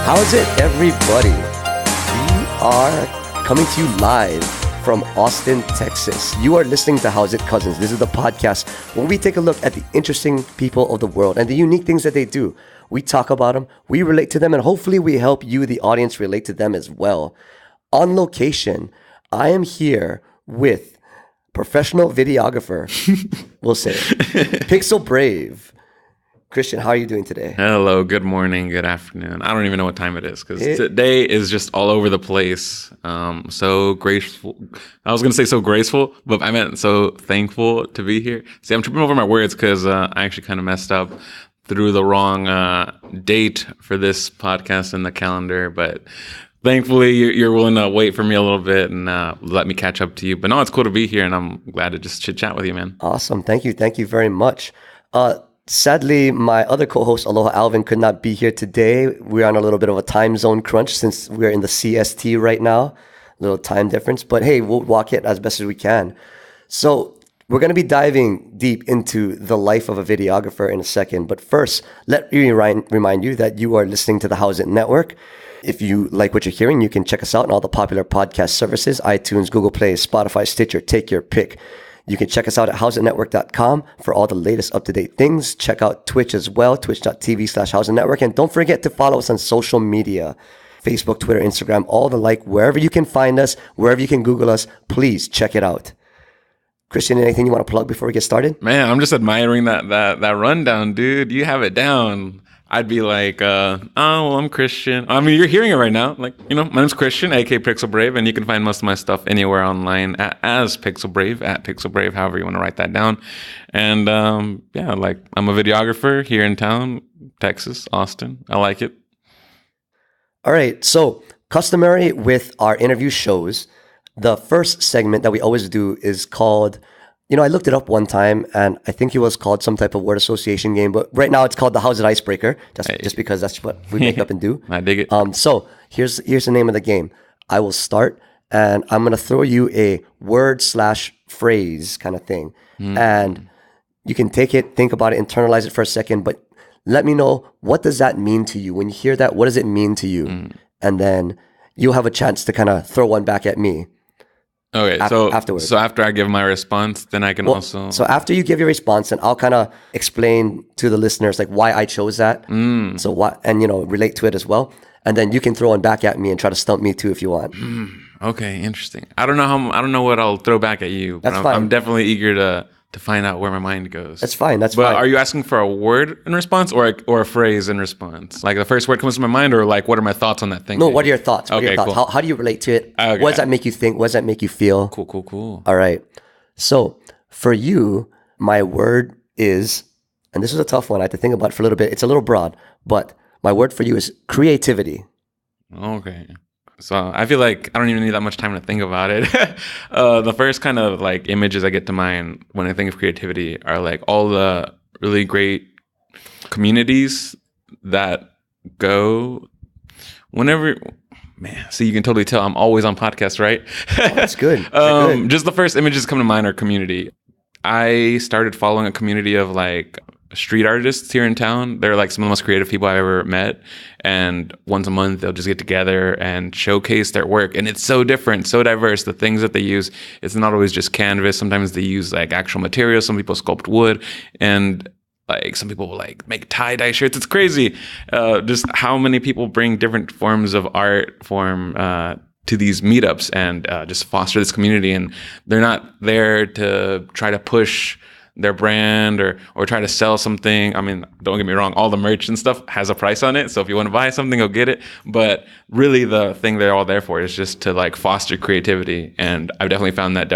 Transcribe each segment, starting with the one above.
How's it, everybody? We are coming to you live from Austin, Texas. You are listening to How's It Cousins. This is the podcast where we take a look at the interesting people of the world and the unique things that they do. We talk about them, we relate to them, and hopefully we help you, the audience, relate to them as well. On location, I am here with professional videographer, we'll say, Pixelbrave. Christian, how are you doing today? Hello, good morning, good afternoon. I don't even know what time it is because today is just all over the place. So graceful. I was going to say so graceful, but I meant so thankful to be here. See, I'm tripping over my words because I actually kind of messed up through the wrong date for this podcast in the calendar. But thankfully, you're willing to wait for me a little bit and let me catch up to you. But no, it's cool to be here, and I'm glad to just chit chat with you, man. Awesome. Thank you. Thank you very much. Sadly, my other co-host, Aloha Alvin, could not be here today. We're on a little bit of a time zone crunch since we're in the CST right now, a little time difference. But hey, we'll walk it as best as we can. So we're going to be diving deep into the life of a videographer in a second. But first, let me remind you that you are listening to the How's It Network. If you like what you're hearing, you can check us out on all the popular podcast services, iTunes, Google Play, Spotify, Stitcher, take your pick. You can check us out at howsitnetwork.com for all the latest up-to-date things. Check out Twitch as well, twitch.tv/howsitnetwork. And don't forget to follow us on social media, Facebook, Twitter, Instagram, all the like, wherever you can find us, wherever you can Google us, please check it out. Christian, anything you want to plug before we get started? Man, I'm just admiring that rundown, dude. You have it down. I'd be like, well, I'm Christian. I mean, you're hearing it right now. Like, my name's Christian, aka Pixelbrave, and you can find most of my stuff anywhere online as Pixelbrave, at Pixelbrave, however you want to write that down. And I'm a videographer here in town, Texas, Austin. I like it. All right. So, customary with our interview shows, the first segment that we always do is called, I looked it up one time, and I think it was called some type of word association game. But right now, it's called the How's It Icebreaker, just because that's what we make up and do. I dig it. So here's the name of the game. I will start, and I'm gonna throw you a word/phrase kind of thing, and you can take it, think about it, internalize it for a second, but let me know, what does that mean to you when you hear that? What does it mean to you? And then you'll have a chance to kind of throw one back at me. Okay, afterwards. So after I give my response, then I can also... So after you give your response, and I'll kind of explain to the listeners like why I chose that. So what, and relate to it as well. And then you can throw one back at me and try to stump me too if you want. Okay, interesting. I don't know what I'll throw back at you. But That's fine. I'm definitely eager to find out where my mind goes. That's fine. But are you asking for a word in response or a phrase in response? Like the first word comes to my mind, or like what are my thoughts on that thing? No, what are your thoughts? Cool. How do you relate to it? Okay. What does that make you think? What does that make you feel? Cool. All right. So for you, my word is, and this is a tough one. I had to think about it for a little bit. It's a little broad, but my word for you is creativity. Okay. So I feel like I don't even need that much time to think about it. The first kind of like images I get to mind when I think of creativity are like all the really great communities that go whenever. Man, see, you can totally tell I'm always on podcasts, right? Oh, that's good. Just the first images come to mind are community. I started following a community of like street artists here in town. They're like some of the most creative people I've ever met. And once a month, they'll just get together and showcase their work. And it's so different, so diverse. The things that they use, it's not always just canvas. Sometimes they use like actual materials. Some people sculpt wood. And like some people will like make tie-dye shirts. It's crazy. Just how many people bring different forms of art form to these meetups and just foster this community. And they're not there to try to push their brand or try to sell something. I mean, don't get me wrong, all the merch and stuff has a price on it. So if you want to buy something, go get it. But really the thing they're all there for is just to like foster creativity. And I've definitely found that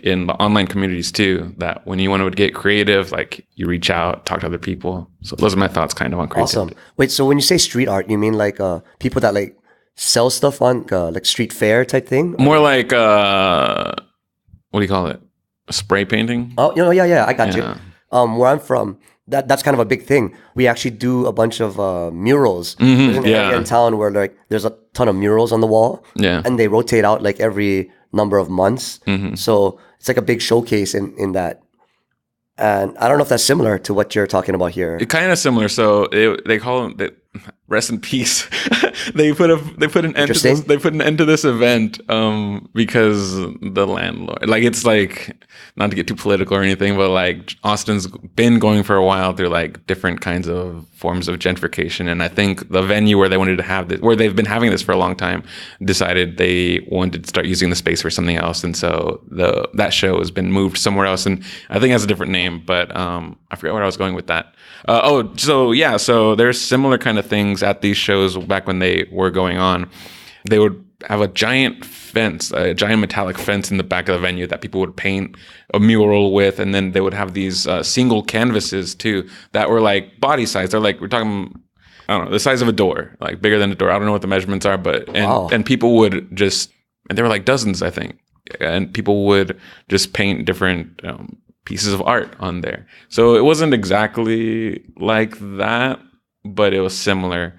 in the online communities too, that when you want to get creative, like you reach out, talk to other people. So those are my thoughts kind of on creativity. Awesome. Wait, so when you say street art, you mean like people that like sell stuff on like street fair type thing? More like, what do you call it? Spray painting? Oh, yeah, I got you. Where I'm from, that's kind of a big thing. We actually do a bunch of murals. There's an area in town where like there's a ton of murals on the wall. Yeah. And they rotate out like every number of months. So it's like a big showcase in that. And I don't know if that's similar to what you're talking about here. It's kind of similar. So they call them, rest in peace. They put an end to this. They put an end to this event because the landlord. Like, it's like, not to get too political or anything, but like Austin's been going for a while through like different kinds of forms of gentrification, and I think the venue where they wanted to have this, where they've been having this for a long time, decided they wanted to start using the space for something else, and so that show has been moved somewhere else, and I think it has a different name, but I forget where I was going with that. So there's similar kind of things at these shows back when they were going on. They would have a giant metallic fence in the back of the venue that people would paint a mural with, and then they would have these single canvases too that were like body size. They're like, we're talking, I don't know, the size of a door, like bigger than a door. I don't know what the measurements are, but and people would just, and there were like dozens, I think, and people would just paint different pieces of art on there. So it wasn't exactly like that, but it was similar.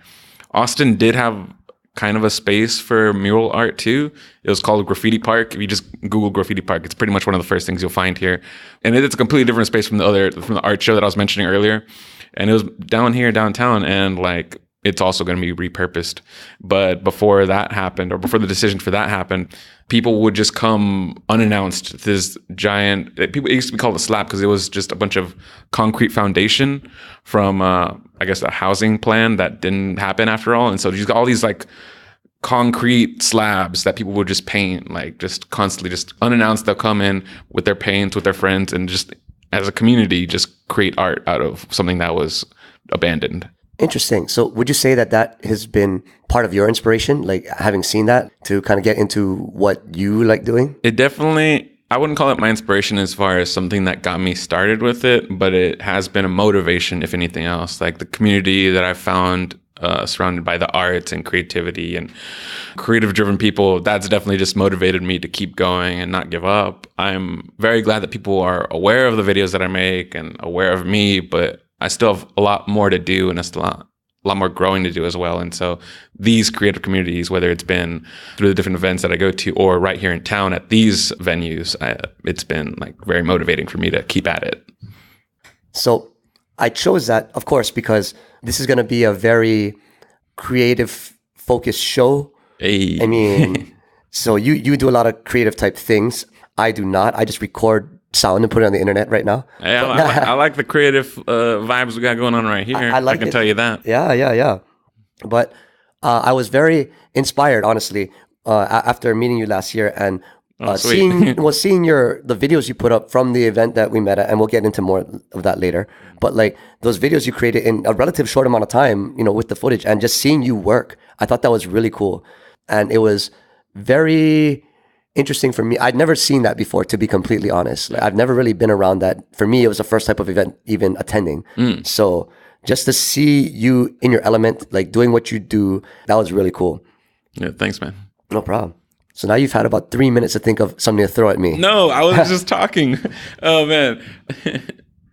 Austin did have kind of a space for mural art too. It was called Graffiti Park. If you just Google Graffiti Park, it's pretty much one of the first things you'll find here. And it's a completely different space from the art show that I was mentioning earlier. And it was down here, downtown, and like, it's also going to be repurposed. But before that happened, or before the decision for that happened, people would just come unannounced to this giant, it used to be called a slab because it was just a bunch of concrete foundation from, I guess, a housing plan that didn't happen after all. And so you got all these like concrete slabs that people would just paint, like just constantly, just unannounced. They'll come in with their paints, with their friends, and just as a community, just create art out of something that was abandoned. Interesting. So would you say that has been part of your inspiration, like having seen that to kind of get into what you like doing? It definitely, I wouldn't call it my inspiration as far as something that got me started with it, but it has been a motivation, if anything else. Like the community that I found surrounded by the arts and creativity and creative driven people, that's definitely just motivated me to keep going and not give up. I'm very glad that people are aware of the videos that I make and aware of me, but I still have a lot more to do, and a lot more growing to do as well. And so these creative communities, whether it's been through the different events that I go to or right here in town at these venues, it's been like very motivating for me to keep at it. So I chose that, of course, because this is going to be a very creative focused show. Hey. I mean, so you do a lot of creative type things. I do not. I just record sound and put it on the internet right now. Hey, I like the creative vibes we got going on right here. I can tell you that. Yeah. But I was very inspired, honestly, after meeting you last year and seeing the videos you put up from the event that we met at, and we'll get into more of that later. But like those videos you created in a relative short amount of time, with the footage, and just seeing you work, I thought that was really cool, and it was very interesting for me. I'd never seen that before, to be completely honest. Like, I've never really been around that. For me, it was the first type of event even attending. So just to see you in your element, like doing what you do, that was really cool. Yeah, thanks, man. No problem. So now you've had about 3 minutes to think of something to throw at me. No, I was just talking. Oh, man.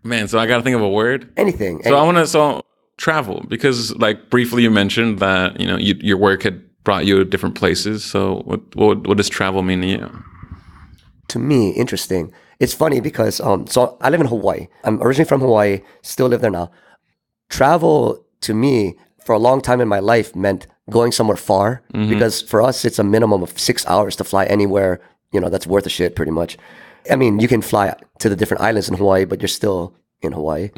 Man, so I got to think of a word? Anything. So I want to travel, because like briefly you mentioned that, your work had brought you to different places. So what does travel mean to you? To me, interesting. It's funny because so I live in Hawaii. I'm originally from Hawaii, still live there now. Travel to me for a long time in my life meant going somewhere far, because for us it's a minimum of 6 hours to fly anywhere, that's worth a shit pretty much. I mean, you can fly to the different islands in Hawaii, but you're still in Hawaii.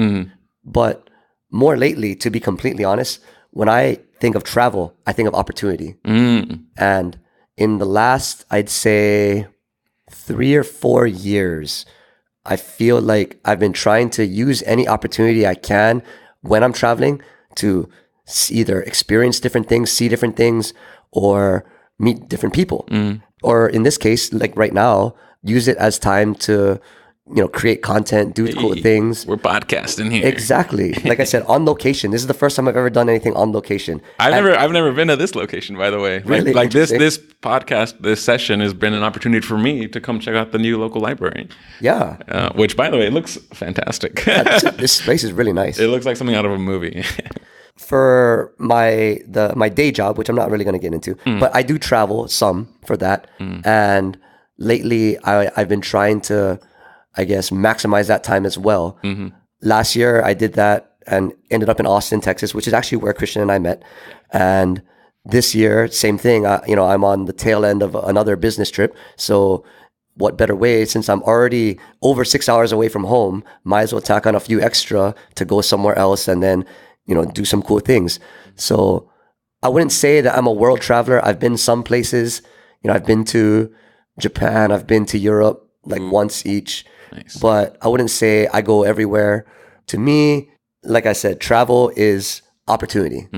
But more lately, to be completely honest, when I think of travel, I think of opportunity. And in the last, I'd say 3 or 4 years, I feel like I've been trying to use any opportunity I can when I'm traveling to either experience different things, see different things, or meet different people. Or in this case, like right now, use it as time to create content, do cool things. We're podcasting here. Exactly. Like I said, on location. This is the first time I've ever done anything on location. I've never been to this location, by the way. Really? Like this podcast, this session has been an opportunity for me to come check out the new local library. Yeah. Which, by the way, it looks fantastic. This place is really nice. It looks like something out of a movie. For my day job, which I'm not really going to get into, but I do travel some for that. And lately, I've been trying to, I guess, maximize that time as well. Last year, I did that and ended up in Austin, Texas, which is actually where Christian and I met. And this year, same thing. I'm on the tail end of another business trip. So what better way, since I'm already over 6 hours away from home, might as well tack on a few extra to go somewhere else and then, do some cool things. So I wouldn't say that I'm a world traveler. I've been some places, I've been to Japan, I've been to Europe like once each, Nice. but I wouldn't say I go everywhere. To me, like I said, travel is opportunity.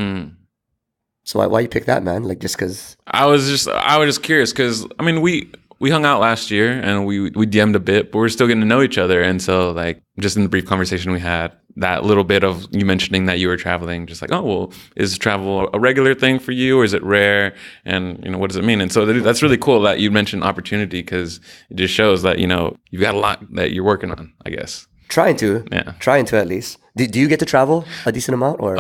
So why you pick that, man? Like just because? I was just curious because I mean we hung out last year and we DM'd a bit, but we're still getting to know each other. And so like just in the brief conversation we had, that little bit of you mentioning that you were traveling, just like, oh, well, is travel a regular thing for you or is it rare? And, what does it mean? And so that's really cool that you mentioned opportunity because it just shows that, you've got a lot that you're working on, I guess. Trying to at least. Do you get to travel a decent amount or?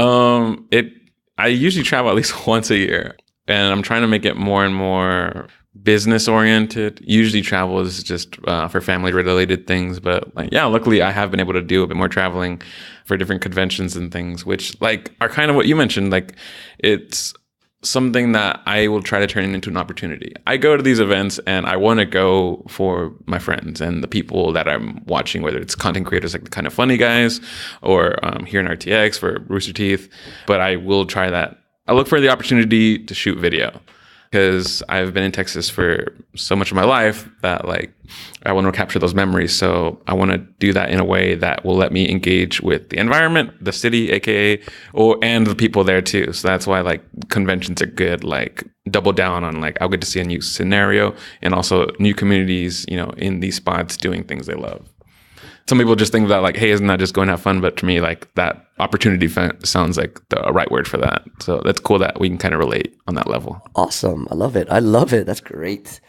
I usually travel at least once a year and I'm trying to make it more and more business oriented. Usually travel is just for family related things, but luckily I have been able to do a bit more traveling for different conventions and things, which are kind of what you mentioned. Like it's something that I will try to turn into an opportunity. I go to these events and I want to go for my friends and the people that I'm watching, whether it's content creators like the Kind of Funny guys or here in RTX for Rooster Teeth, but I will try that. I look for the opportunity to shoot video because I've been in Texas for so much of my life that I want to capture those memories. So I want to do that in a way that will let me engage with the environment, the city, aka, and the people there too. So that's why conventions are good. Double down on I'll get to see a new scenario and also new communities, in these spots doing things they love. Some people just think that hey, isn't that just going to have fun? But to me, that opportunity sounds like the right word for that. So that's cool that we can kind of relate on that level. Awesome. I love it. That's great.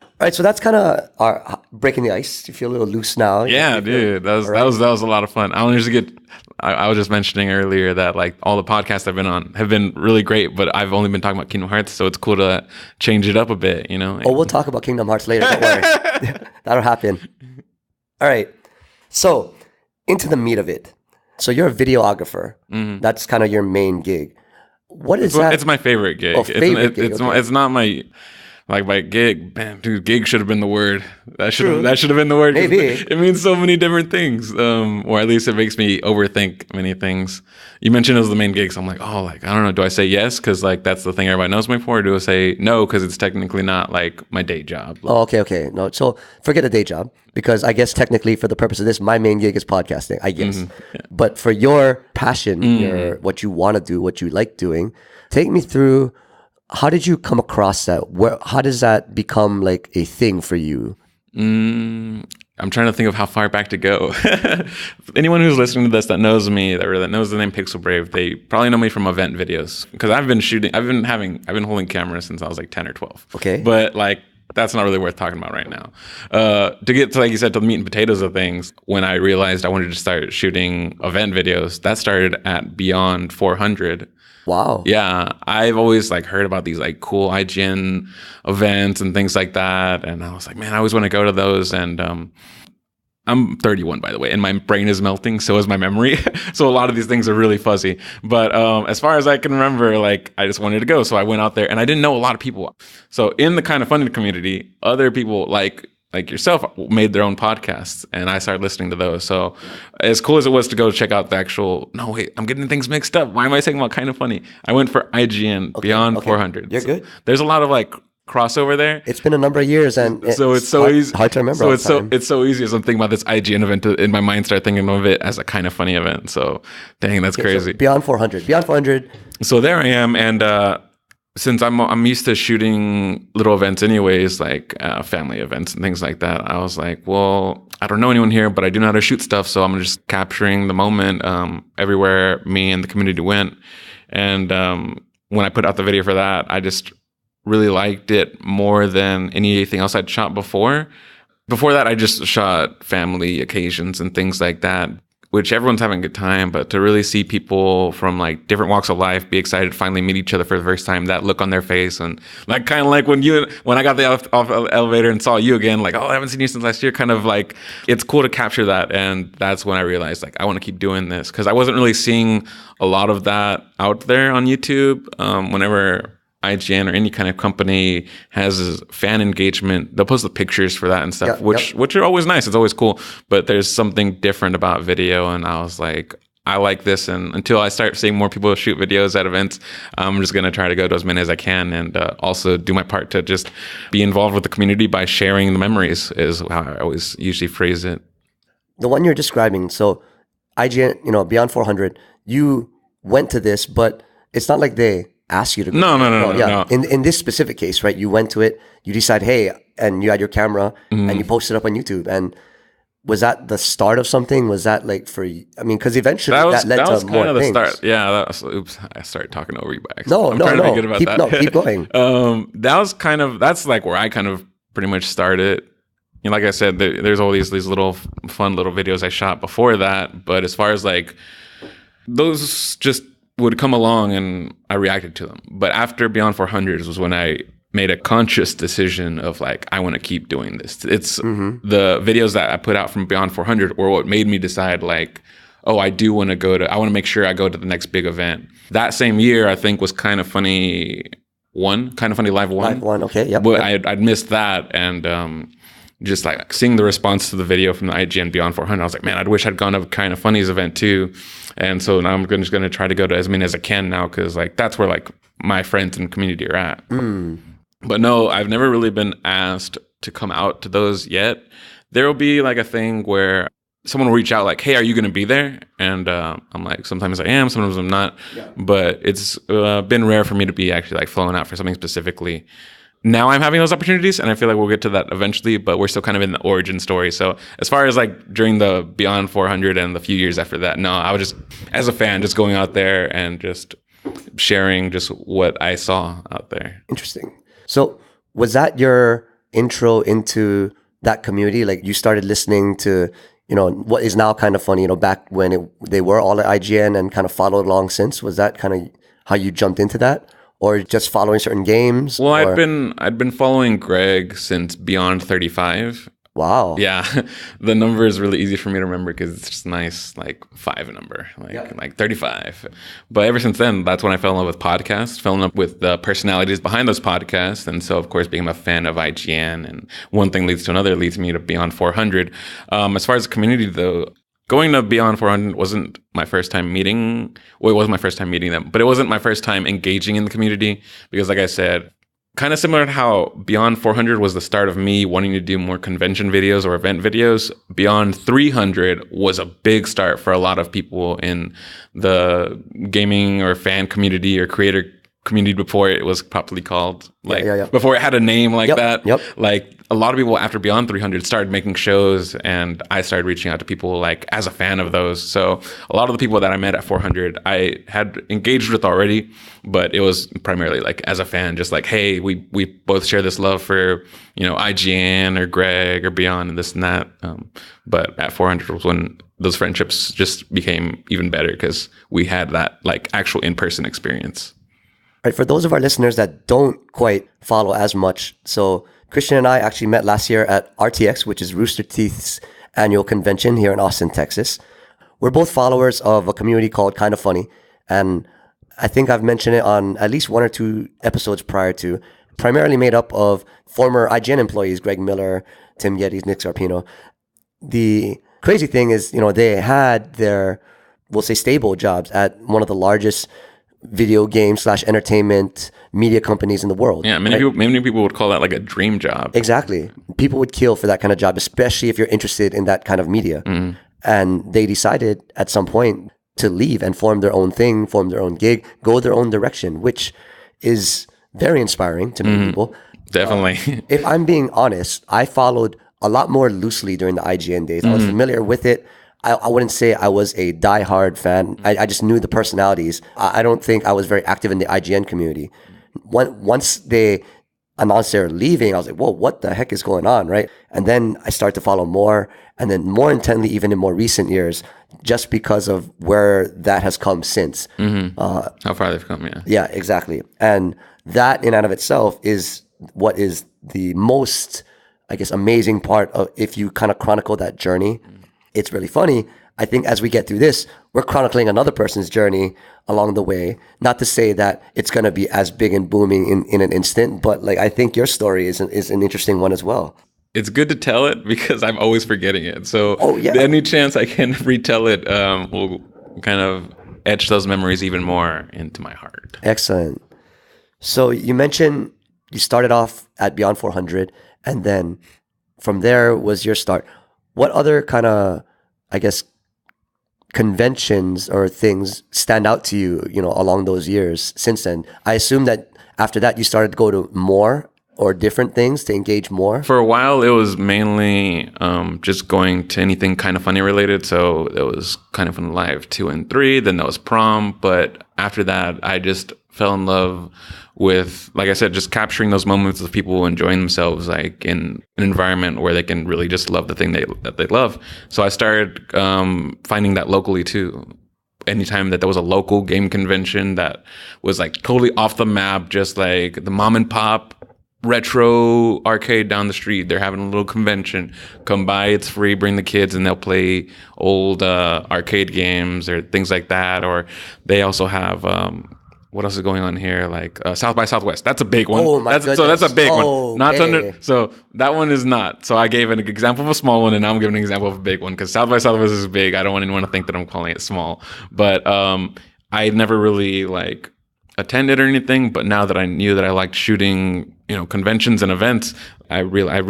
All right. So that's kind of our breaking the ice. You feel a little loose now. Yeah, dude. That was a lot of fun. I was just mentioning earlier that all the podcasts I've been on have been really great, but I've only been talking about Kingdom Hearts. So it's cool to change it up a bit, Oh, we'll talk about Kingdom Hearts later. Don't worry. That'll happen. All right. So, into the meat of it. So, you're a videographer. Mm-hmm. That's kind of your main gig. What is that? It's my favorite gig. Oh, favorite gig. It's not my gig. Man, dude, gig should have been the word. That should have been the word. Maybe. It means so many different things. Or at least it makes me overthink many things. You mentioned it was the main gig, so I'm I don't know. Do I say yes because that's the thing everybody knows me for? Or do I say no because it's technically not my day job? Oh, okay. No, so forget a day job because I guess technically for the purpose of this, my main gig is podcasting, I guess. Mm-hmm. Yeah. But for your passion, what you want to do, what you like doing, take me through. How did you come across that? How does that become a thing for you? I'm trying to think of how far back to go. Anyone who's listening to this that knows me, that knows the name Pixelbrave, they probably know me from event videos because I've been holding cameras since I was 10 or 12. Okay. But that's not really worth talking about right now. To get to, you said, to the meat and potatoes of things, when I realized I wanted to start shooting event videos, that started at Beyond 400. Wow. Yeah, I've always heard about these cool IGN events and things like that, and I was man, I always want to go to those. And I'm 31, by the way, and my brain is melting. So is my memory. So a lot of these things are really fuzzy. But as far as I can remember, I just wanted to go, so I went out there, and I didn't know a lot of people. So in the Kind of Funny community, other people like yourself made their own podcasts, and I started listening to those. So as cool as it was to go check out the actual, no wait, I'm getting things mixed up. Why am I saying about Kind of Funny? I went for IGN Beyond 400. You're good. There's a lot of crossover there. It's been a number of years, and so it's so easy. Hard to remember. So it's so easy as I'm thinking about this IGN event in my mind, start thinking of it as a Kind of Funny event. So dang, that's crazy. So Beyond 400. So there I am, and since I'm used to shooting little events anyways, family events and things like that, I was well, I don't know anyone here, but I do know how to shoot stuff, so I'm just capturing the moment everywhere me and the community went. And when I put out the video for that, I just really liked it more than anything else I'd shot before. Before that, I just shot family occasions and things like that. which everyone's having a good time, but to really see people from like different walks of life be excited to finally meet each other for the first time, that look on their face, and like kind of like when I got off the elevator and saw you again, like, oh, I haven't seen you since last year, kind of like, it's cool to capture that. And that's when I realized like I want to keep doing this, because I wasn't really seeing a lot of that out there on YouTube. Whenever IGN or any kind of company has fan engagement, they'll post the pictures for that and stuff, which are always nice. It's always cool, but there's something different about video. And I was like, I like this. And until I start seeing more people shoot videos at events, I'm just going to try to go to as many as I can, and also do my part to just be involved with the community by sharing the memories, is how I always usually phrase it. The one you're describing, so IGN, Beyond 400, you went to this, but it's not like they ask you to go. No. In this specific case, right? You went to it, you decide, hey, and you had your camera and you posted up on YouTube. And was that the start of something? Was that like because eventually that led to more kind of things. The start. Yeah, oops, I started talking over you by accident. I'm trying to be good about keep, that. No, keep going. That's like where I kind of pretty much started. Like I said, there's all these little fun little videos I shot before that. But as far as like, those just would come along and I reacted to them. But after Beyond 400 was when I made a conscious decision of like, I want to keep doing this. It's the videos that I put out from Beyond 400 were what made me decide like, oh, I want to make sure I go to the next big event. That same year, I think, was Kind of Funny Live 1. Live 1, okay, yep. But I'd missed that, and just like seeing the response to the video from the IGN Beyond 400, I was like, man, I wish I'd gone to Kind of Funny's event too. And so now I'm just going to try to go to as many as I can now, because like that's where like my friends and community are at. But no, I've never really been asked to come out to those yet. There will be like a thing where someone will reach out like, hey, are you going to be there? And I'm like, sometimes I am, sometimes I'm not. Yeah. But it's been rare for me to be actually like flown out for something specifically. Now I'm having those opportunities, and I feel like we'll get to that eventually, but we're still kind of in the origin story. So as far as like during the Beyond 400 and the few years after that, no, I was just, as a fan, just going out there and just sharing just what I saw out there. Interesting. So was that your intro into that community? Like you started listening to, what is now Kind of Funny, back when they were all at IGN, and kind of followed along since? Was that kind of how you jumped into that? Or just following certain games? Well, I'd been following Greg since Beyond 35. Wow. Yeah, the number is really easy for me to remember because it's just nice, like 5 number, like 35. But ever since then, that's when I fell in love with podcasts, fell in love with the personalities behind those podcasts. And so, of course, became a fan of IGN. And one thing leads to another, leads me to Beyond 400. As far as the community, though, going to Beyond 400 wasn't my first time meeting. Well, it was my first time meeting them, but it wasn't my first time engaging in the community because, like I said, kind of similar to how Beyond 400 was the start of me wanting to do more convention videos or event videos, Beyond 300 was a big start for a lot of people in the gaming or fan community or creator community before it was properly called, before it had a name like that. Like a lot of people after Beyond 300 started making shows, and I started reaching out to people like as a fan of those. So a lot of the people that I met at 400 I had engaged with already, but it was primarily like as a fan, just like, hey, we both share this love for IGN or Greg or Beyond and this and that. But at 400 was when those friendships just became even better because we had that like actual in-person experience. Right, for those of our listeners that don't quite follow as much, so Christian and I actually met last year at RTX, which is Rooster Teeth's annual convention here in Austin, Texas. We're both followers of a community called Kind of Funny, and I think I've mentioned it on at least 1 or 2 episodes prior to, primarily made up of former IGN employees, Greg Miller, Tim Geddes, Nick Sarpino. The crazy thing is, they had their, we'll say, stable jobs at one of the largest video game / entertainment media companies in the world. Yeah, many people would call that like a dream job. Exactly. People would kill for that kind of job, especially if you're interested in that kind of media. Mm-hmm. And they decided at some point to leave and form their own thing, form their own gig, go their own direction, which is very inspiring to many people. Definitely. If I'm being honest, I followed a lot more loosely during the IGN days. I was familiar with it. I wouldn't say I was a diehard fan. I just knew the personalities. I don't think I was very active in the IGN community. Once they announced they're leaving, I was like, whoa, what the heck is going on, right? And then I started to follow more, and then more intently, even in more recent years, just because of where that has come since. How far they've come, yeah. Yeah, exactly. And that in and of itself is what is the most, I guess, amazing part of if you kind of chronicle that journey. It's really funny. I think as we get through this, we're chronicling another person's journey along the way. Not to say that it's going to be as big and booming in an instant, but like I think your story is an interesting one as well. It's good to tell it because I'm always forgetting it. So yeah. any chance I can retell it will kind of etch those memories even more into my heart. Excellent. So you mentioned you started off at Beyond 400, and then from there was your start. What other kind of, I guess, conventions or things stand out to you, along those years since then? I assume that after that you started to go to more or different things to engage more. For a while, it was mainly just going to anything Kind of Funny related. So it was Kind of Funny Live 2 and 3. Then there was prom. But after that, I just fell in love with, like I said, just capturing those moments of people enjoying themselves, like in an environment where they can really just love the thing that they love. So I started finding that locally too. Anytime that there was a local game convention that was like totally off the map, just like the mom and pop retro arcade down the street, they're having a little convention, come by, it's free, bring the kids and they'll play old arcade games or things like that. Or they also have what else is going on here? Like South by Southwest. That's a big one. Oh my goodness. So that's a big one. Not Okay. so that one is not. So I gave an example of a small one, and now I'm giving an example of a big one because South by Southwest is big. I don't want anyone to think that I'm calling it small. But I never really like attended or anything. But now that I knew that I liked shooting, conventions and events, I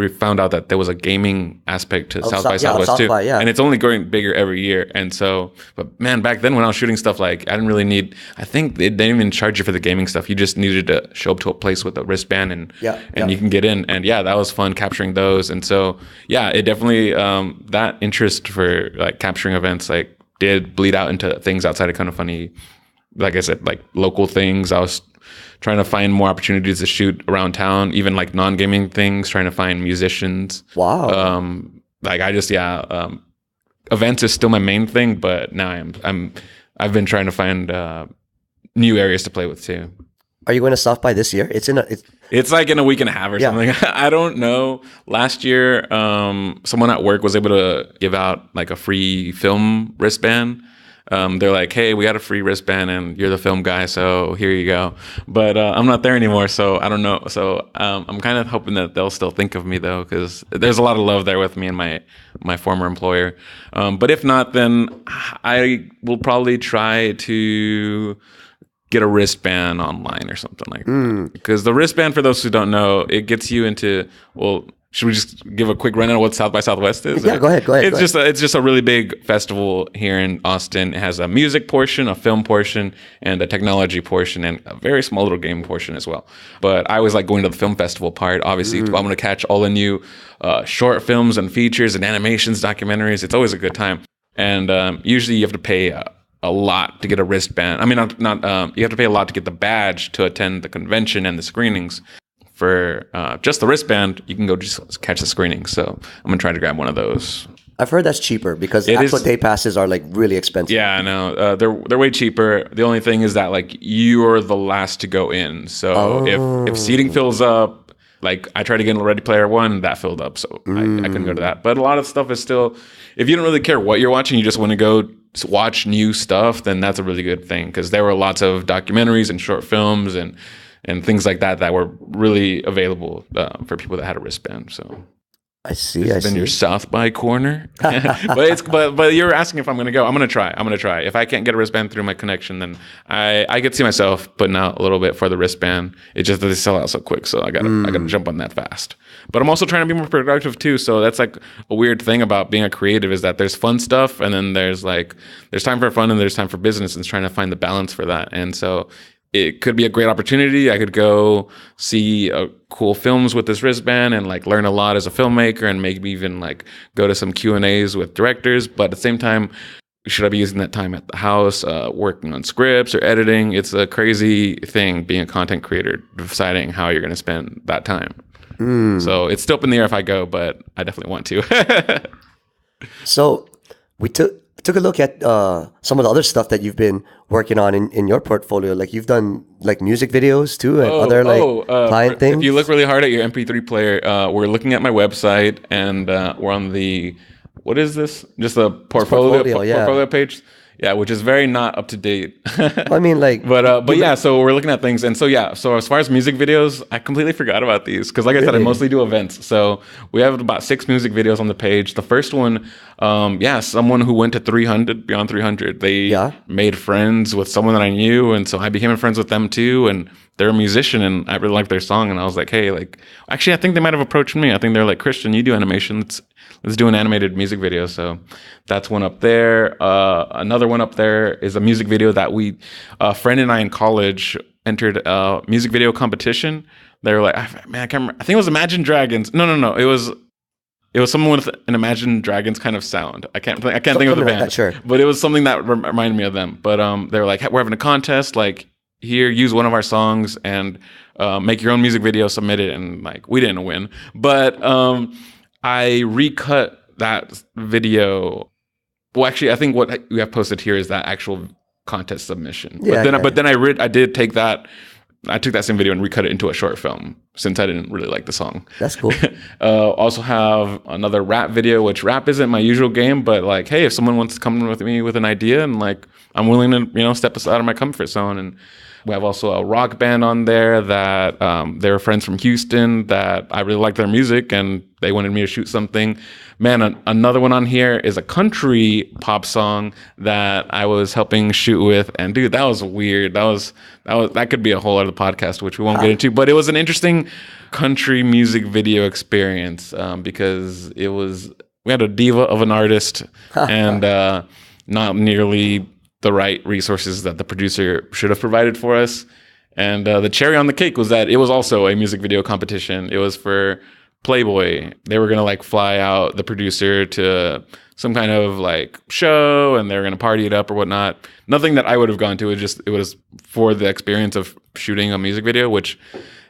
found out that there was a gaming aspect to South by Southwest South too, by, yeah. and it's only growing bigger every year. And so, but man, back then when I was shooting stuff, like I didn't really need. I think they didn't even charge you for the gaming stuff. You just needed to show up to a place with a wristband, and you can get in. And yeah, that was fun capturing those. And so yeah, it definitely that interest for like capturing events like did bleed out into things outside of Kind of Funny. Like I said, like local things. I was trying to find more opportunities to shoot around town, even like non-gaming things, trying to find musicians. Wow. Like I just, events is still my main thing, but now I've been trying to find new areas to play with too. Are you going to South by this year? It's like in a week and a half or something. I don't know. Last year, someone at work was able to give out like a free film wristband. They're like, hey, we got a free wristband and you're the film guy, so here you go. But I'm not there anymore, so I don't know. So I'm kind of hoping that they'll still think of me though, because there's a lot of love there with me and my former employer. But if not, then I will probably try to get a wristband online or something like that. Because the wristband, for those who don't know, it gets you into, well, should we just give a quick rundown of what South by Southwest is? Yeah, go ahead. It's just a really big festival here in Austin. It has a music portion, a film portion, and a technology portion, and a very small little game portion as well. But I always like going to the film festival part. Obviously, I'm going to catch all the new short films and features and animations, documentaries. It's always a good time. And usually you have to pay a lot to get a wristband. I mean, not you have to pay a lot to get the badge to attend the convention and the screenings. For just the wristband, you can go just catch the screening. So I'm gonna try to grab one of those. I've heard that's cheaper because actual day passes are like really expensive. Yeah, I know. They're way cheaper. The only thing is that like you're the last to go in. So if seating fills up, like I tried to get into Ready Player One, that filled up, so I couldn't go to that. But a lot of stuff is still, if you don't really care what you're watching, you just want to go watch new stuff, then that's a really good thing because there were lots of documentaries and short films and things like that were really available for people that had a wristband. So I see. It's been your South by corner, but you're asking if I'm going to go. I'm going to try. If I can't get a wristband through my connection, then I could see myself putting out a little bit for the wristband. It's just that they sell out so quick, so I gotta jump on that fast. But I'm also trying to be more productive too. So that's like a weird thing about being a creative is that there's fun stuff, and then there's time for fun and there's time for business, and trying to find the balance for that. And so it could be a great opportunity. I could go see cool films with this wristband and like learn a lot as a filmmaker, and maybe even like go to some Q&As with directors. But at the same time, should I be using that time at the house, working on scripts or editing? It's a crazy thing being a content creator, deciding how you're going to spend that time. So it's still up in the air if I go, but I definitely want to. So we took a look at some of the other stuff that you've been working on in your portfolio. Like you've done like music videos too, and other client things. If you look really hard at your MP3 player, we're looking at my website, and we're on the, what is this? Just a portfolio page. Yeah, which is very not up to date. I mean, like, but yeah. So we're looking at things, and so yeah. So as far as music videos, I completely forgot about these because, like I said, I mostly do events. So we have about 6 music videos on the page. The first one, someone who went to 300, beyond 300. They made friends with someone that I knew, and so I became friends with them too. And they're a musician, and I really liked their song. And I was like, hey, like, actually, I think they might have approached me. I think they're like, Christian, you do animation. Let's do an animated music video. So that's one up there. Another one up there is a music video that a friend and I in college entered a music video competition. They were like, man, I can't remember. I think it was Imagine Dragons. No. It was someone with an Imagine Dragons kind of sound. I can't think of the band. Sure. But it was something that reminded me of them. But they were like, hey, we're having a contest. Like, here, use one of our songs and make your own music video, submit it. And like, we didn't win. But I recut that video. Well, actually, I think what we have posted here is that actual contest submission. But then I did take that. I took that same video and recut it into a short film since I didn't really like the song. That's cool. Also have another rap video, which rap isn't my usual game, but like, hey, if someone wants to come with me with an idea, and like, I'm willing to, step out of my comfort zone. And we have also a rock band on there that they're friends from Houston that I really like their music, and they wanted me to shoot something. Man, another one on here is a country pop song that I was helping shoot with, and dude, that was weird. That could be a whole other podcast, which we won't get into. But it was an interesting country music video experience because we had a diva of an artist and not nearly the right resources that the producer should have provided for us. And the cherry on the cake was that it was also a music video competition. It was for Playboy. They were going to fly out the producer to some kind of show, and they were going to party it up or whatnot. Nothing that I would have gone to. It was for the experience of shooting a music video, which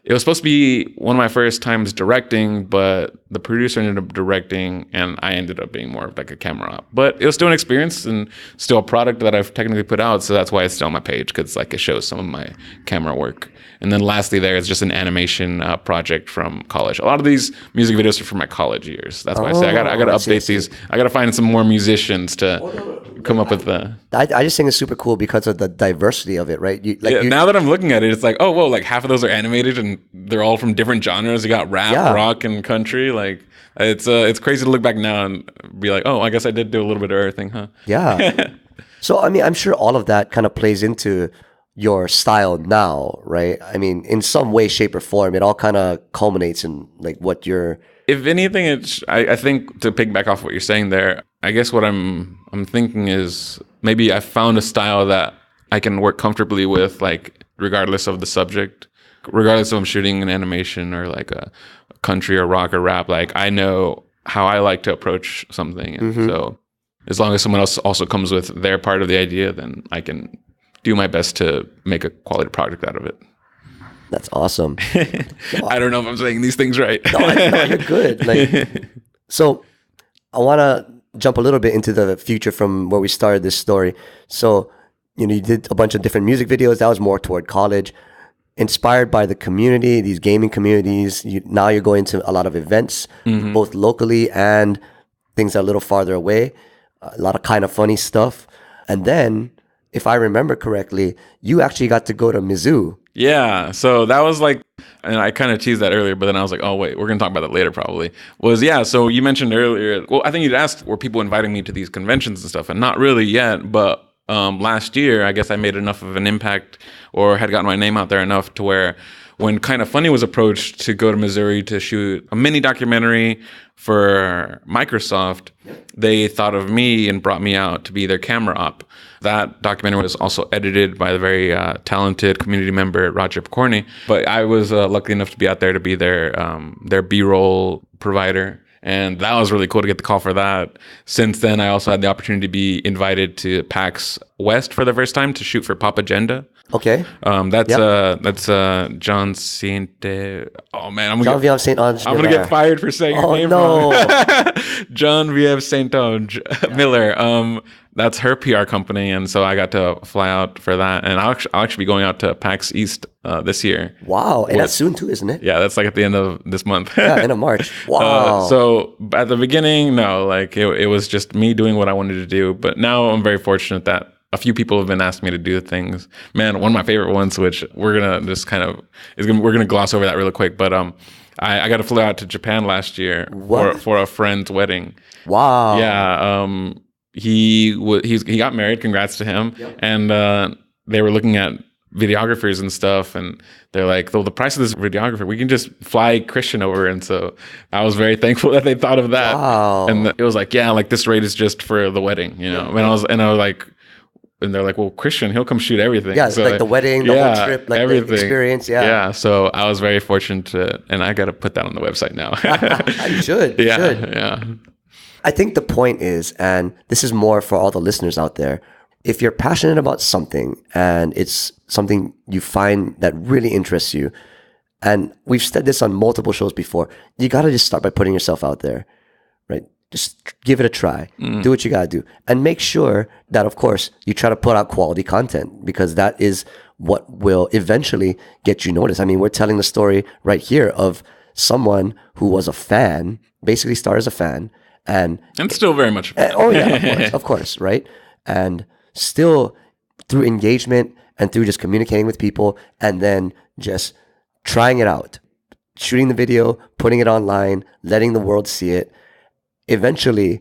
it was supposed to be one of my first times directing, but the producer ended up directing, and I ended up being more of a camera op. But it was still an experience and still a product that I've technically put out, so that's why it's still on my page, because it shows some of my camera work. And then lastly, there is just an animation project from college. A lot of these music videos are from my college years. That's why I say I gotta update these. I gotta find some more musicians to come up with the. I just think it's super cool because of the diversity of it, right? Now that I'm looking at it, it's oh whoa, half of those are animated and they're all from different genres. You got rap, rock, and country. It's crazy to look back now and be like, oh, I guess I did do a little bit of everything, huh? Yeah. So I mean, I'm sure all of that kind of plays into your style now, right? I mean, in some way, shape, or form, it all kind of culminates in what you're. If anything, I think to piggyback off what you're saying there, I guess what I'm thinking is maybe I found a style that I can work comfortably with, regardless of the subject, regardless if I'm shooting an animation or a country or rock or rap. I know how I like to approach something, and so as long as someone else also comes with their part of the idea, then I can do my best to make a quality product out of it. That's awesome. I don't know if I'm saying these things right. No, you're good. So I want to jump a little bit into the future from where we started this story. So, you did a bunch of different music videos. That was more toward college. Inspired by the community, these gaming communities, now you're going to a lot of events, both locally and things that are a little farther away. A lot of kind of funny stuff. And then, if I remember correctly, you actually got to go to Mizzou. Yeah, so that was and I kind of teased that earlier, but then I was like, oh wait, we're going to talk about that later probably. So you mentioned earlier, well, I think you'd asked, were people inviting me to these conventions and stuff? And not really yet, but last year, I guess I made enough of an impact or had gotten my name out there enough to where when Kind of Funny was approached to go to Missouri to shoot a mini documentary for Microsoft, they thought of me and brought me out to be their camera op. That documentary was also edited by the very talented community member, Roger Picorni. But I was lucky enough to be out there to be their B-roll provider. And that was really cool to get the call for that. Since then, I also had the opportunity to be invited to PAX West for the first time to shoot for Pop Agenda. Okay. That's John Saint. Oh man, I'm gonna get fired for saying her name wrong. John V.F. Saint Miller. That's her PR company, and so I got to fly out for that. And I'll actually be going out to PAX East this year. Wow, and that's soon too, isn't it? Yeah, that's like at the end of this month. Yeah, end of March. Wow. So at the beginning, no, like it was just me doing what I wanted to do. But now I'm very fortunate that a few people have been asking me to do things. Man, one of my favorite ones, which we're gonna just we're gonna gloss over that really quick. But I got to fly out to Japan last year for a friend's wedding. Wow. Yeah. He got married. Congrats to him. Yep. And they were looking at videographers and stuff, and they're like, well, the price of this videographer, we can just fly Christian over. And so I was very thankful that they thought of that. Wow. And it was like, yeah, like this rate is just for the wedding, you know. And I was like. And they're like, well, Christian, he'll come shoot everything. Yeah, so, like the wedding, the whole trip, like everything. The experience. Yeah. Yeah. So I was very fortunate and I got to put that on the website now. You should. Yeah. You should. Yeah. I think the point is, and this is more for all the listeners out there, if you're passionate about something and it's something you find that really interests you, and we've said this on multiple shows before, you got to just start by putting yourself out there, right? Just give it a try. Do what you got to do. And make sure that, of course, you try to put out quality content, because that is what will eventually get you noticed. I mean, we're telling the story right here of someone who was a fan, basically started as a fan. And still very much a fan. Oh, yeah, of course, right? And still through engagement and through just communicating with people and then just trying it out, shooting the video, putting it online, letting the world see it. Eventually,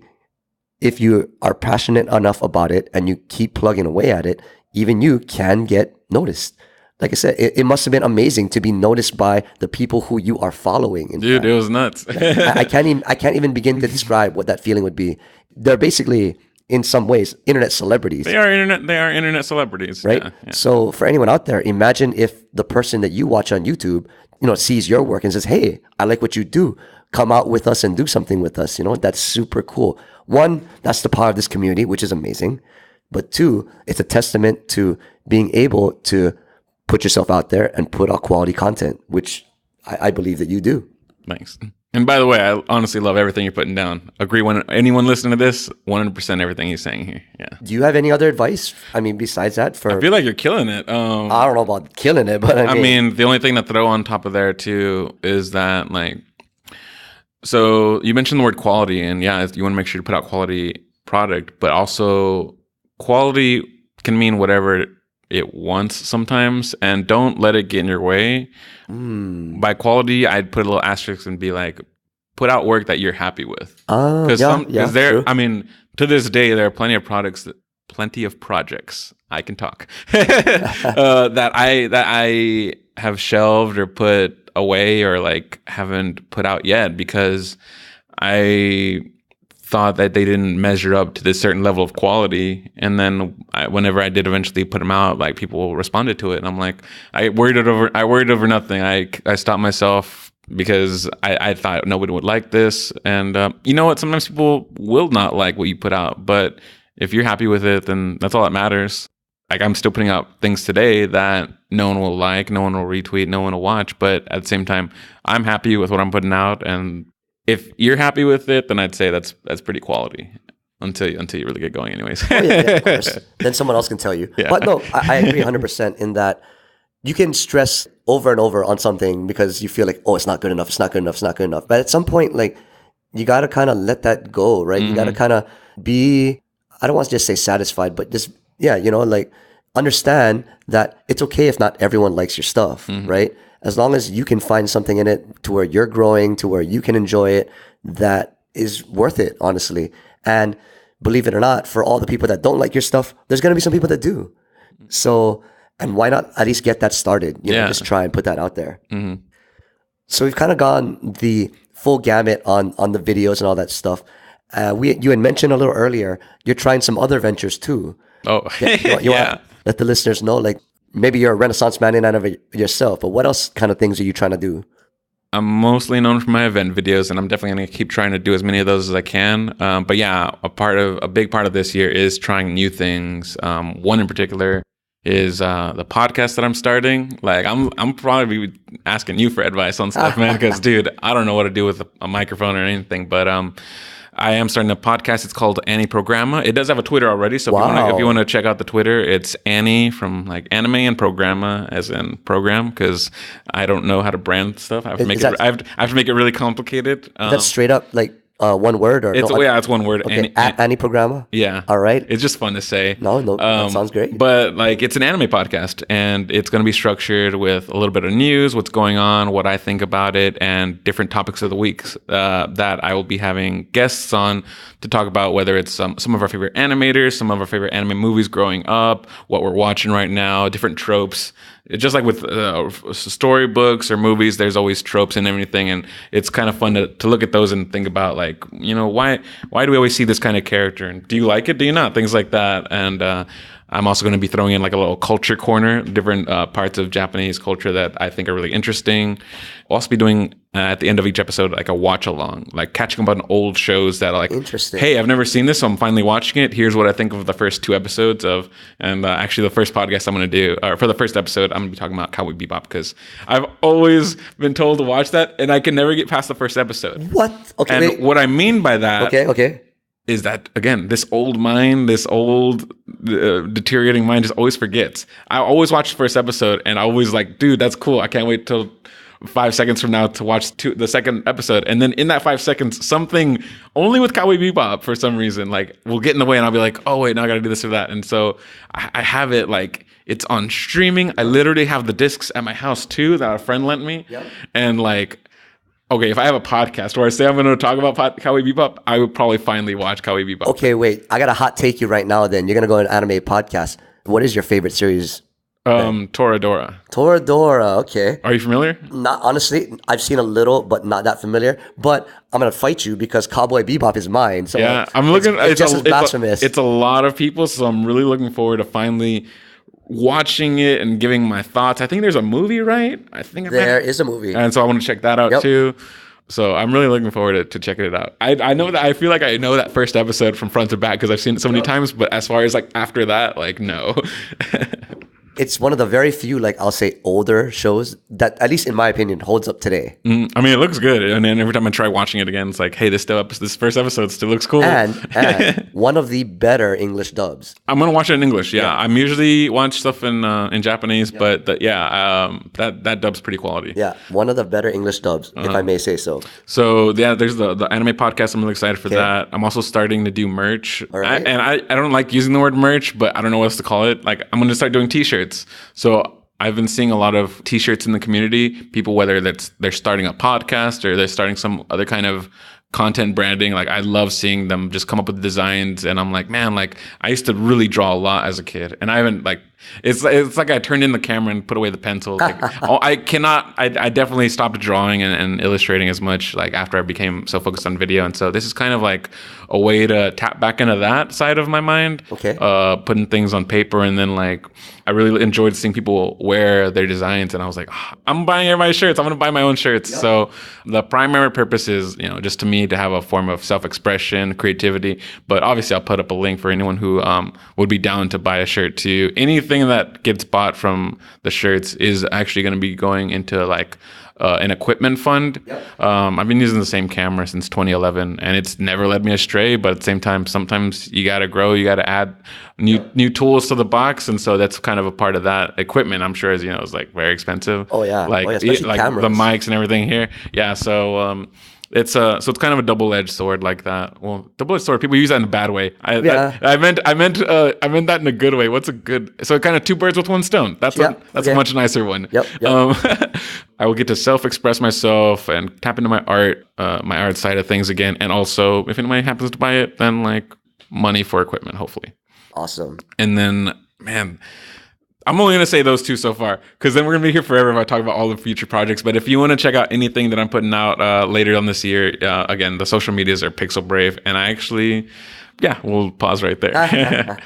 if you are passionate enough about it and you keep plugging away at it, even you can get noticed. Like I said, it must have been amazing to be noticed by the people who you are following. Dude, it was nuts. I can't even begin to describe what that feeling would be. They're basically, in some ways, internet celebrities. They are internet celebrities, right? Yeah. So for anyone out there, imagine if the person that you watch on YouTube, sees your work and says, "Hey, I like what you do. Come out with us and do something with us." That's super cool. One, that's the power of this community, which is amazing. But two, it's a testament to being able to put yourself out there and put out quality content, which I believe that you do. Thanks. And by the way, I honestly love everything you're putting down. Agree when anyone listening to this, 100% everything he's saying here. Yeah. Do you have any other advice? I mean, besides that, I feel like you're killing it. I don't know about killing it, but I mean, the only thing to throw on top of there too is that, so you mentioned the word quality, and yeah, you want to make sure you put out quality product, but also quality can mean whatever it wants sometimes, and don't let it get in your way. By quality, I'd put a little asterisk and be like, put out work that you're happy with. Because I mean, to this day, there are plenty of projects. I can talk that I have shelved or put away or haven't put out yet because I thought that they didn't measure up to this certain level of quality. And then whenever I did eventually put them out, people responded to it. And I'm like, I worried over nothing. I stopped myself because I thought nobody would like this. And you know what? Sometimes people will not like what you put out, but if you're happy with it, then that's all that matters. I'm still putting out things today that no one will like, no one will retweet, no one will watch. But at the same time, I'm happy with what I'm putting out. And if you're happy with it, then I'd say that's pretty quality until you really get going anyways. Oh, yeah, of course. Then someone else can tell you. Yeah. But no, I agree 100% in that you can stress over and over on something because you feel like, oh, it's not good enough, it's not good enough, it's not good enough. But at some point, you got to kind of let that go, right? You got to kind of be, I don't want to just say satisfied, but just, understand that it's okay if not everyone likes your stuff, right? As long as you can find something in it to where you're growing, to where you can enjoy it, that is worth it, honestly. And believe it or not, for all the people that don't like your stuff, there's going to be some people that do. So, and why not at least get that started? Just try and put that out there. Mm-hmm. So we've kind of gone the full gamut on the videos and all that stuff. You had mentioned a little earlier, you're trying some other ventures too. Oh, you want to let the listeners know, maybe you're a Renaissance man in and of yourself, but what else kind of things are you trying to do? I'm mostly known for my event videos, and I'm definitely going to keep trying to do as many of those as I can. But yeah, a big part of this year is trying new things. One in particular is the podcast that I'm starting. Like I'm probably asking you for advice on stuff, man, because dude, I don't know what to do with a microphone or anything. But I am starting a podcast. It's called Annie Programma. It does have a Twitter already, so if you want to check out the Twitter, it's Annie from like anime and Programma as in program, because I don't know how to brand stuff. I have to make it. I have to make it really complicated. That's straight up like one word or it's no? Yeah, it's one word. Okay, Annie Programma. Yeah. All right. It's just fun to say. No, that sounds great. But like, it's an anime podcast, and it's going to be structured with a little bit of news, what's going on, what I think about it, and different topics of the week that I will be having guests on to talk about, whether it's some of our favorite animators, some of our favorite anime movies growing up, what we're watching right now, different tropes. It's just like with storybooks or movies, there's always tropes and everything, and it's kind of fun to look at those and think about, like, you know, why do we always see this kind of character, and do you like it, do you not, things like that. And I'm also going to be throwing in like a little culture corner, different parts of Japanese culture that I think are really interesting. I'll also be doing at the end of each episode like a watch along, like catching up on old shows that are like, interesting. Hey, I've never seen this, so I'm finally watching it. Here's what I think of the first 2 episodes of, and actually the first podcast I'm going to do, or for the first episode, I'm going to be talking about Cowboy Bebop, because I've always been told to watch that, and I can never get past the first episode. What? Okay. And wait. what I mean by that, Okay. is that, again, this old mind, this old deteriorating mind just always forgets. I always watch the first episode, and I always like, dude, that's cool. I can't wait till 5 seconds from now to watch the second episode. And then in that 5 seconds, something only with Cowboy Bebop for some reason, like, will get in the way, and I'll be like, oh wait, now I gotta do this or that. And so I have it like, it's on streaming. I literally have the discs at my house too that a friend lent me. Yep. And like, okay, if I have a podcast where I say I'm going to talk about Cowboy Bebop, I would probably finally watch Cowboy Bebop. Okay, wait. I got a hot take you right now then. You're going to go on an anime podcast. What is your favorite series? Toradora. Toradora, okay. Are you familiar? Not honestly, I've seen a little, but not that familiar. But I'm going to fight you because Cowboy Bebop is mine. So yeah, I'm looking. It's just as blasphemous. It's a lot of people, so I'm really looking forward to finally watching it and giving my thoughts. I think there's a movie, right? There is a movie. And so I want to check that out too. So I'm really looking forward to checking it out. I know that I feel like I know that first episode from front to back because I've seen it so many times, but as far as like after that, like no. It's one of the very few, like I'll say, older shows that, at least in my opinion, holds up today. I mean, it looks good, and then every time I try watching it again, it's like, hey, this first episode still looks cool. And one of the better English dubs. I'm gonna watch it in English. Yeah, I'm usually watch stuff in Japanese, but that dub's pretty quality. Yeah, one of the better English dubs, if I may say so. So yeah, there's the anime podcast. I'm really excited for that. I'm also starting to do merch, right. I don't like using the word merch, but I don't know what else to call it. Like, I'm gonna start doing T-shirts. So I've been seeing a lot of T-shirts in the community. People, whether they're starting a podcast or they're starting some other kind of content branding, like I love seeing them just come up with designs, and I'm like, man, like I used to really draw a lot as a kid, and I haven't like it's like I turned in the camera and put away the pencil. Like, I definitely stopped drawing and illustrating as much like after I became so focused on video, and so this is kind of like a way to tap back into that side of my mind. Okay. Putting things on paper, and then like I really enjoyed seeing people wear their designs, and I was like, I'm buying everybody's shirts. I'm gonna buy my own shirts. Yep. So the primary purpose is, just to me to have a form of self-expression, creativity. But obviously, I'll put up a link for anyone who would be down to buy a shirt too. Anything that gets bought from the shirts is actually going to be going into like an equipment fund. Yep. I've been using the same camera since 2011, and it's never led me astray. But at the same time, sometimes you got to grow, you got to add new tools to the box, and so that's kind of a part of that equipment. I'm sure, as you know, is like very expensive. Oh yeah, especially like cameras. The mics and everything here. Yeah, so. It's kind of a double-edged sword like that. Well, double-edged sword. People use that in a bad way. I meant that in a good way. What's a good? So kind of two birds with one stone. That's a much nicer one. Yep. I will get to self-express myself and tap into my art side of things again. And also, if anybody happens to buy it, then like money for equipment, hopefully. Awesome. And then, man, I'm only going to say those two so far, because then we're going to be here forever if I talk about all the future projects. But if you want to check out anything that I'm putting out later on this year, again, the social medias are Pixelbrave. And we'll pause right there.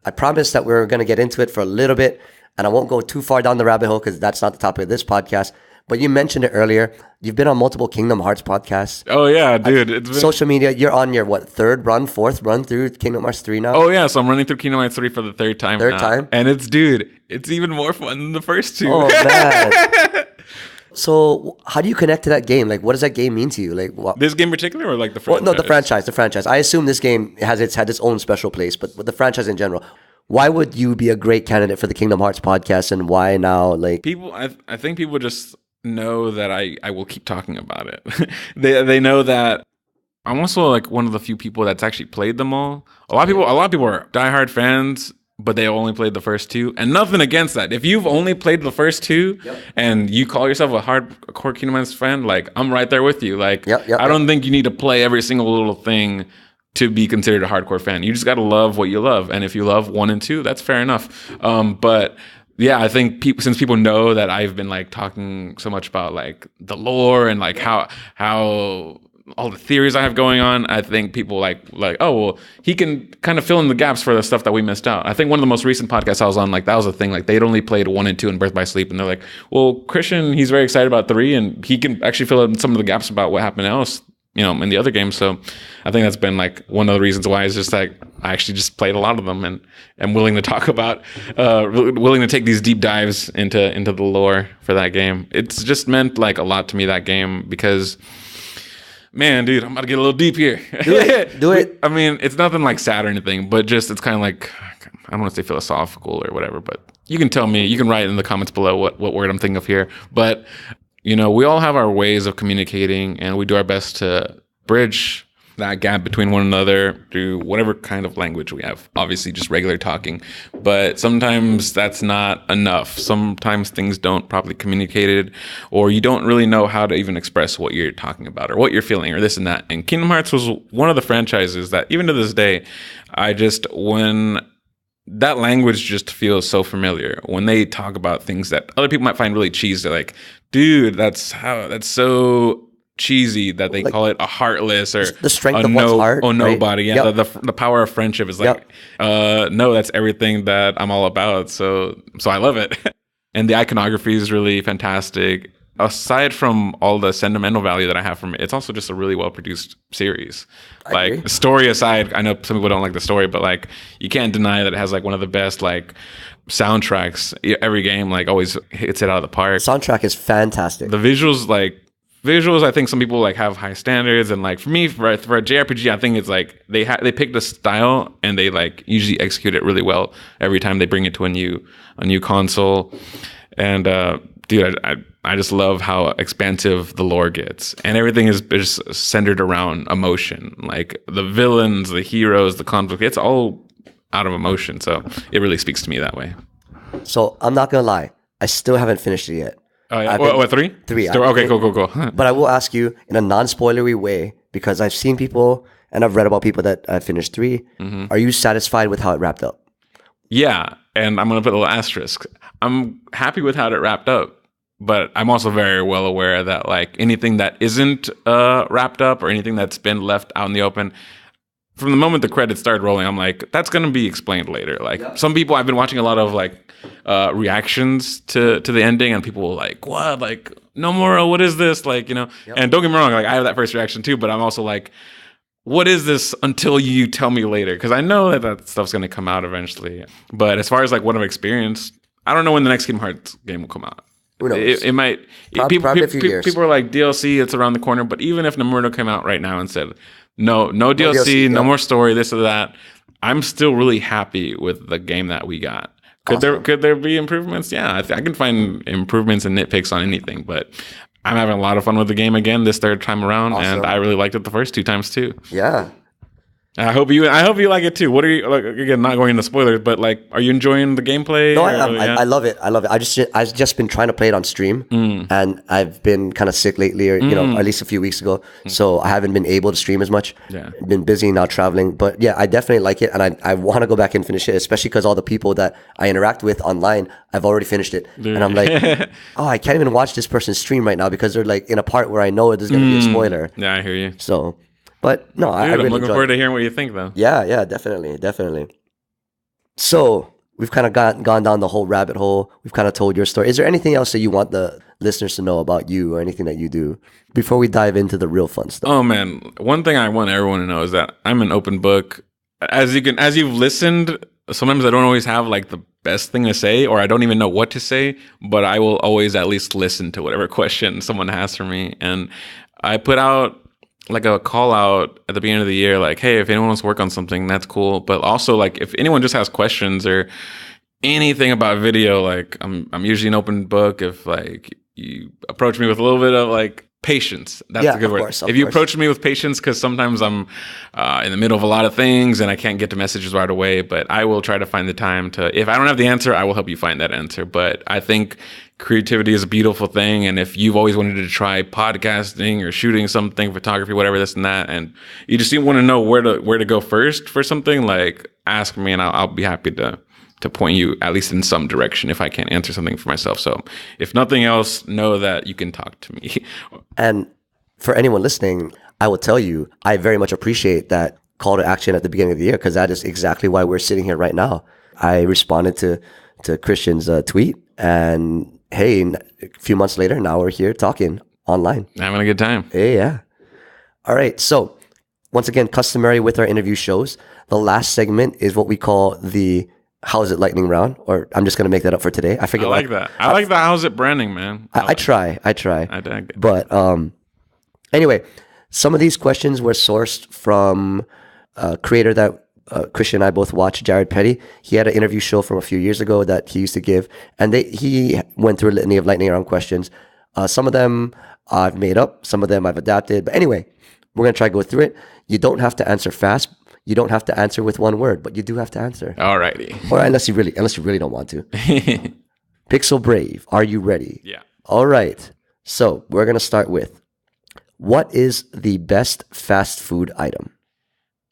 I promised that we were going to get into it for a little bit, and I won't go too far down the rabbit hole because that's not the topic of this podcast. But you mentioned it earlier. You've been on multiple Kingdom Hearts podcasts. Oh yeah, dude. It's been... Social media. You're on your fourth run through Kingdom Hearts 3 now? Oh yeah, so I'm running through Kingdom Hearts 3 for the third time. Third time? And it's even more fun than the first two. Oh man. So how do you connect to that game? Like, what does that game mean to you? Like, what? This game in particular, or like the Well, franchise? no, the franchise. I assume this game had its own special place, but with the franchise in general, why would you be a great candidate for the Kingdom Hearts podcast, and why now? Like, People, I think people just know that I will keep talking about it. They know that I'm also like one of the few people that's actually played them all. A lot of people are diehard fans, but they only played the first two, and nothing against that. If you've only played the first two, and you call yourself a hardcore Kingdom Hearts fan, like I'm right there with you. Like I don't think you need to play every single little thing to be considered a hardcore fan. You just got to love what you love, and if you love 1 and 2, that's fair enough. But yeah, I think since people know that I've been like talking so much about like the lore and like how all the theories I have going on, I think people like, oh, well, he can kind of fill in the gaps for the stuff that we missed out. I think one of the most recent podcasts I was on, like that was a thing, like they'd only played 1 and 2 in Birth by Sleep, and they're like, well, Christian, he's very excited about 3, and he can actually fill in some of the gaps about what happened else, in the other games. So I think that's been like one of the reasons why it's just like I actually just played a lot of them and am willing to talk about, willing to take these deep dives into the lore for that game. It's just meant like a lot to me, that game, because man, dude, I'm about to get a little deep here. Do it. I mean, it's nothing like sad or anything, but just it's kind of like, I don't want to say philosophical or whatever, but you can tell me, you can write in the comments below what word I'm thinking of here. But we all have our ways of communicating, and we do our best to bridge that gap between one another through whatever kind of language we have. Obviously, just regular talking. But sometimes that's not enough. Sometimes things don't properly communicated, or you don't really know how to even express what you're talking about or what you're feeling or this and that. And Kingdom Hearts was one of the franchises that, even to this day, when that language just feels so familiar. When they talk about things that other people might find really cheesy, they're like, dude, that's so cheesy that they call it a heartless or the strength of one's heart. Oh, nobody. Right? Yeah, the power of friendship is like, no, that's everything that I'm all about. So I love it. And the iconography is really fantastic. Aside from all the sentimental value that I have from it, it's also just a really well-produced series. Like, story aside, I know some people don't like the story, but like you can't deny that it has like one of the best like soundtracks. Every game like always hits it out of the park. Soundtrack is fantastic. The visuals, I think some people like have high standards, and like for me, for a JRPG, I think it's like they picked a style and they like usually execute it really well every time they bring it to a new console. And dude, I just love how expansive the lore gets, and everything is just centered around emotion. Like the villains, the heroes, the conflict, it's all out of emotion. So it really speaks to me that way. So I'm not gonna lie, I still haven't finished it yet. Oh yeah, what 3? 3. Okay, cool. But I will ask you in a non-spoilery way, because I've seen people and I've read about people that finished 3. Mm-hmm. Are you satisfied with how it wrapped up? Yeah, and I'm gonna put a little asterisk. I'm happy with how it wrapped up, but I'm also very well aware that like anything that isn't wrapped up or anything that's been left out in the open, from the moment the credits started rolling, I'm like, that's gonna be explained later. Like some people, I've been watching a lot of like reactions to the ending, and people were like, what? Like, Nomura, what is this? Like, and don't get me wrong, like I have that first reaction too, but I'm also like, what is this until you tell me later? Because I know that stuff's gonna come out eventually. But as far as like what I've experienced, I don't know when the next Kingdom Hearts game will come out. Who knows? It might. Probably a few years. People are like, DLC, it's around the corner. But even if Nomura came out right now and said, no DLC, no more story, this or that, I'm still really happy with the game that we got. Could there be improvements? Yeah, I can find improvements and nitpicks on anything. But I'm having a lot of fun with the game again this third time around, and I really liked it the first 2 times too. Yeah. I hope you like it too. What are you like? Again, not going into spoilers, but like, are you enjoying the gameplay? No, I love it. I've just been trying to play it on stream, and I've been kind of sick lately, or at least a few weeks ago. So I haven't been able to stream as much. Yeah, been busy now traveling. But yeah, I definitely like it, and I want to go back and finish it, especially because all the people that I interact with online, I've already finished it, and I'm like, oh, I can't even watch this person stream right now because they're like in a part where I know there's gonna be a spoiler. Yeah, I hear you. So. But no, Dude, I really I'm looking forward to hearing what you think, though. Yeah, definitely. So we've kind of gone down the whole rabbit hole. We've kind of told your story. Is there anything else that you want the listeners to know about you or anything that you do before we dive into the real fun stuff? Oh man, one thing I want everyone to know is that I'm an open book. As you've listened, sometimes I don't always have like the best thing to say, or I don't even know what to say, but I will always at least listen to whatever question someone has for me. And I put out like a call out at the beginning of the year, like, hey, if anyone wants to work on something, that's cool. But also, like, if anyone just has questions or anything about video, like, I'm usually an open book. If like you approach me with a little bit of like patience, that's a good word. If you approach me with patience, because sometimes I'm in the middle of a lot of things and I can't get to messages right away, but I will try to find the time to, if I don't have the answer, I will help you find that answer. But I think creativity is a beautiful thing, and if you've always wanted to try podcasting or shooting something, photography, whatever, this and that, and you just want to know where to go first for something, like ask me and I'll be happy to point you at least in some direction if I can't answer something for myself. So if nothing else, know that you can talk to me. And for anyone listening, I will tell you, I very much appreciate that call to action at the beginning of the year, because that is exactly why we're sitting here right now. I responded to Christian's tweet, and hey, a few months later, now we're here talking online. Having a good time. Yeah. All right. So once again, customary with our interview shows, the last segment is what we call the How's It lightning round, or I'm just going to make that up for today. I forget. I like that. I like the How's It branding, man. I try. I dig it. But anyway, some of these questions were sourced from a creator that Christian and I both watch, Jared Petty. He had an interview show from a few years ago that he used to give, and he went through a litany of lightning round questions. Some of them I've made up, some of them I've adapted. But anyway, we're going to try to go through it. You don't have to answer fast. You don't have to answer with one word, but you do have to answer. Alrighty. Or unless you really don't want to. Pixelbrave, are you ready? Yeah. All right. So we're going to start with, what is the best fast food item?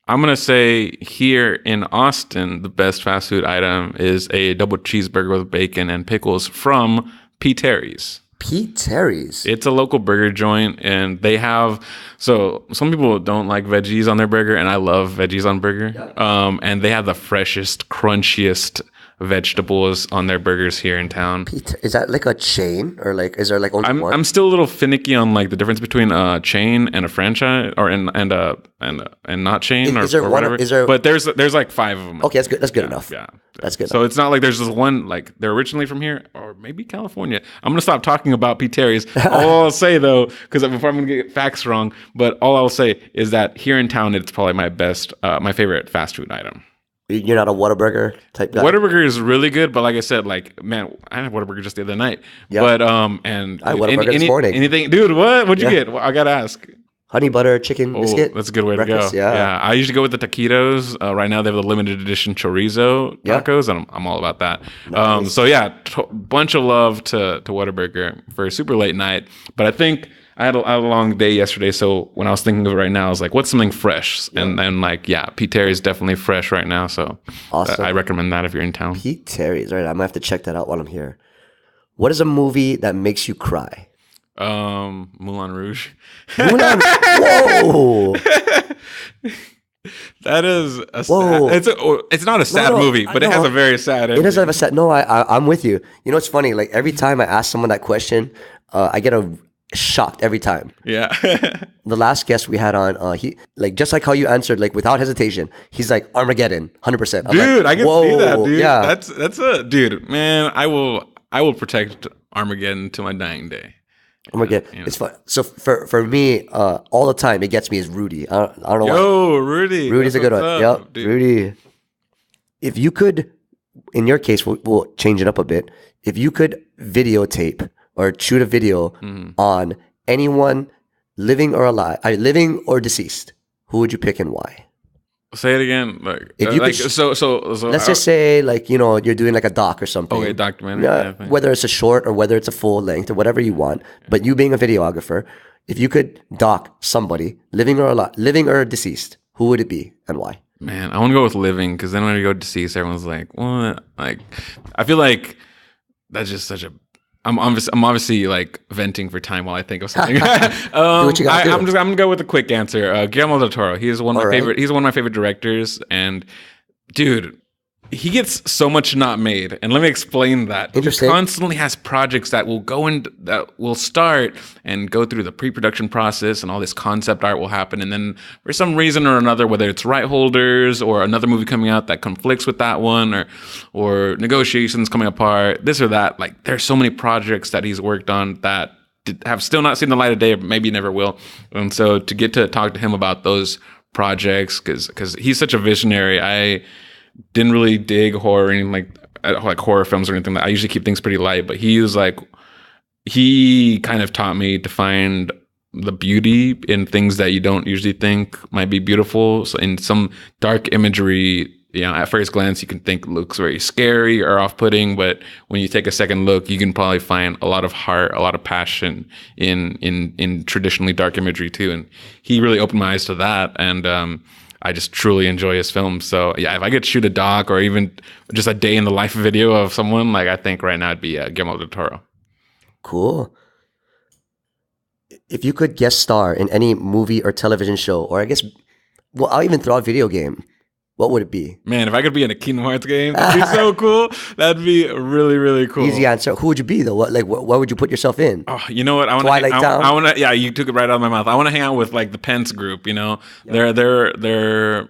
I'm going to say here in Austin, the best fast food item is a double cheeseburger with bacon and pickles from P. Terry's. P. Terry's. It's a local burger joint, and they have, so some people don't like veggies on their burger, and I love veggies on burger. Yeah. And they have the freshest, crunchiest vegetables on their burgers here in town. Is that like a chain, or like is there like only one? I'm still a little finicky on like the difference between a chain and a franchise, or and not chain, or whatever. But there's like 5 of them. Okay, that's good. That's good enough. Yeah, that's good. So it's not like there's just one, like they're originally from here or maybe California. I'm gonna stop talking about P. Terry's. All I'll say though, because before I'm gonna get facts wrong, but all I'll say is that here in town, it's probably my favorite fast food item. You're not a Whataburger type guy? Whataburger is really good, but like I said, like, man, I had Whataburger just the other night. Yep. But and I had Whataburger this morning. Anything, dude? What'd you get? Well, I gotta ask. Honey butter chicken biscuit. That's a good way to go. Yeah. I usually go with the taquitos. Right now they have the limited edition chorizo tacos, and I'm all about that. Nice. So yeah, bunch of love to Whataburger for a super late night. But I think I had a long day yesterday, so when I was thinking of it right now, I was like, what's something fresh? Yeah. And then like, yeah, Pete Terry's definitely fresh right now, so awesome. I recommend that if you're in town. Pete Terry's, right? I'm gonna have to check that out while I'm here. What is a movie that makes you cry? Moulin Rouge. Whoa! That is a sad, it's not a sad movie, but it has a very sad ending. It does have a sad. No, I'm with you. You know, it's funny. Like every time I ask someone that question, I get shocked every time. Yeah. The last guest we had on, he like just like how you answered, like without hesitation. He's like Armageddon, 100%. Dude, I can see that, dude. Yeah, that's a dude, man. I will protect Armageddon to my dying day. Armageddon. You know. It's fun. So for me, all the time it gets me is Rudy. I don't know why. Yo, Rudy. Rudy's a good one. Yep, dude. Rudy. If you could, in your case, we'll change it up a bit. If you could videotape or shoot a video on anyone living or alive, living or deceased, who would you pick and why? Say it again. Like, if you like could, so let's just say, like, you know, you're doing like a doc or something. Okay, documentary. Whether it's a short or whether it's a full length or whatever you want. But you being a videographer, if you could doc somebody living or alive, living or deceased, who would it be and why? Man, I want to go with living, because then when you go deceased, everyone's like, what? Like, I feel like that's just such a. I'm obviously like venting for time while I think of something. I'm gonna go with a quick answer. Guillermo del Toro. He's one of my favorite directors, and dude, he gets so much not made, and let me explain that. Interesting. He constantly has projects that will start and go through the pre-production process, and all this concept art will happen, and then for some reason or another, whether it's right holders or another movie coming out that conflicts with that one, or negotiations coming apart, this or that, like there's so many projects that he's worked on that have still not seen the light of day, or maybe never will. And so to get to talk to him about those projects, because he's such a visionary. I didn't really dig horror or anything like horror films or anything. I usually keep things pretty light, but he kind of taught me to find the beauty in things that you don't usually think might be beautiful. So in some dark imagery, at first glance, you can think looks very scary or off-putting, but when you take a second look, you can probably find a lot of heart, a lot of passion in traditionally dark imagery too. And he really opened my eyes to that. And I just truly enjoy his films. So yeah, if I could shoot a doc or even just a day in the life video of someone, like I think right now it'd be Guillermo del Toro. Cool. If you could guest star in any movie or television show, or I guess, well, I'll even throw out video game, what would it be? Man, if I could be in a Kingdom Hearts game, that'd be so cool. That'd be really, really cool. Easy answer. Who would you be though? What would you put yourself in? Oh, you know what? Twilight Town? I want to. Yeah, you took it right out of my mouth. I want to hang out with like the Pence group. Yep. They're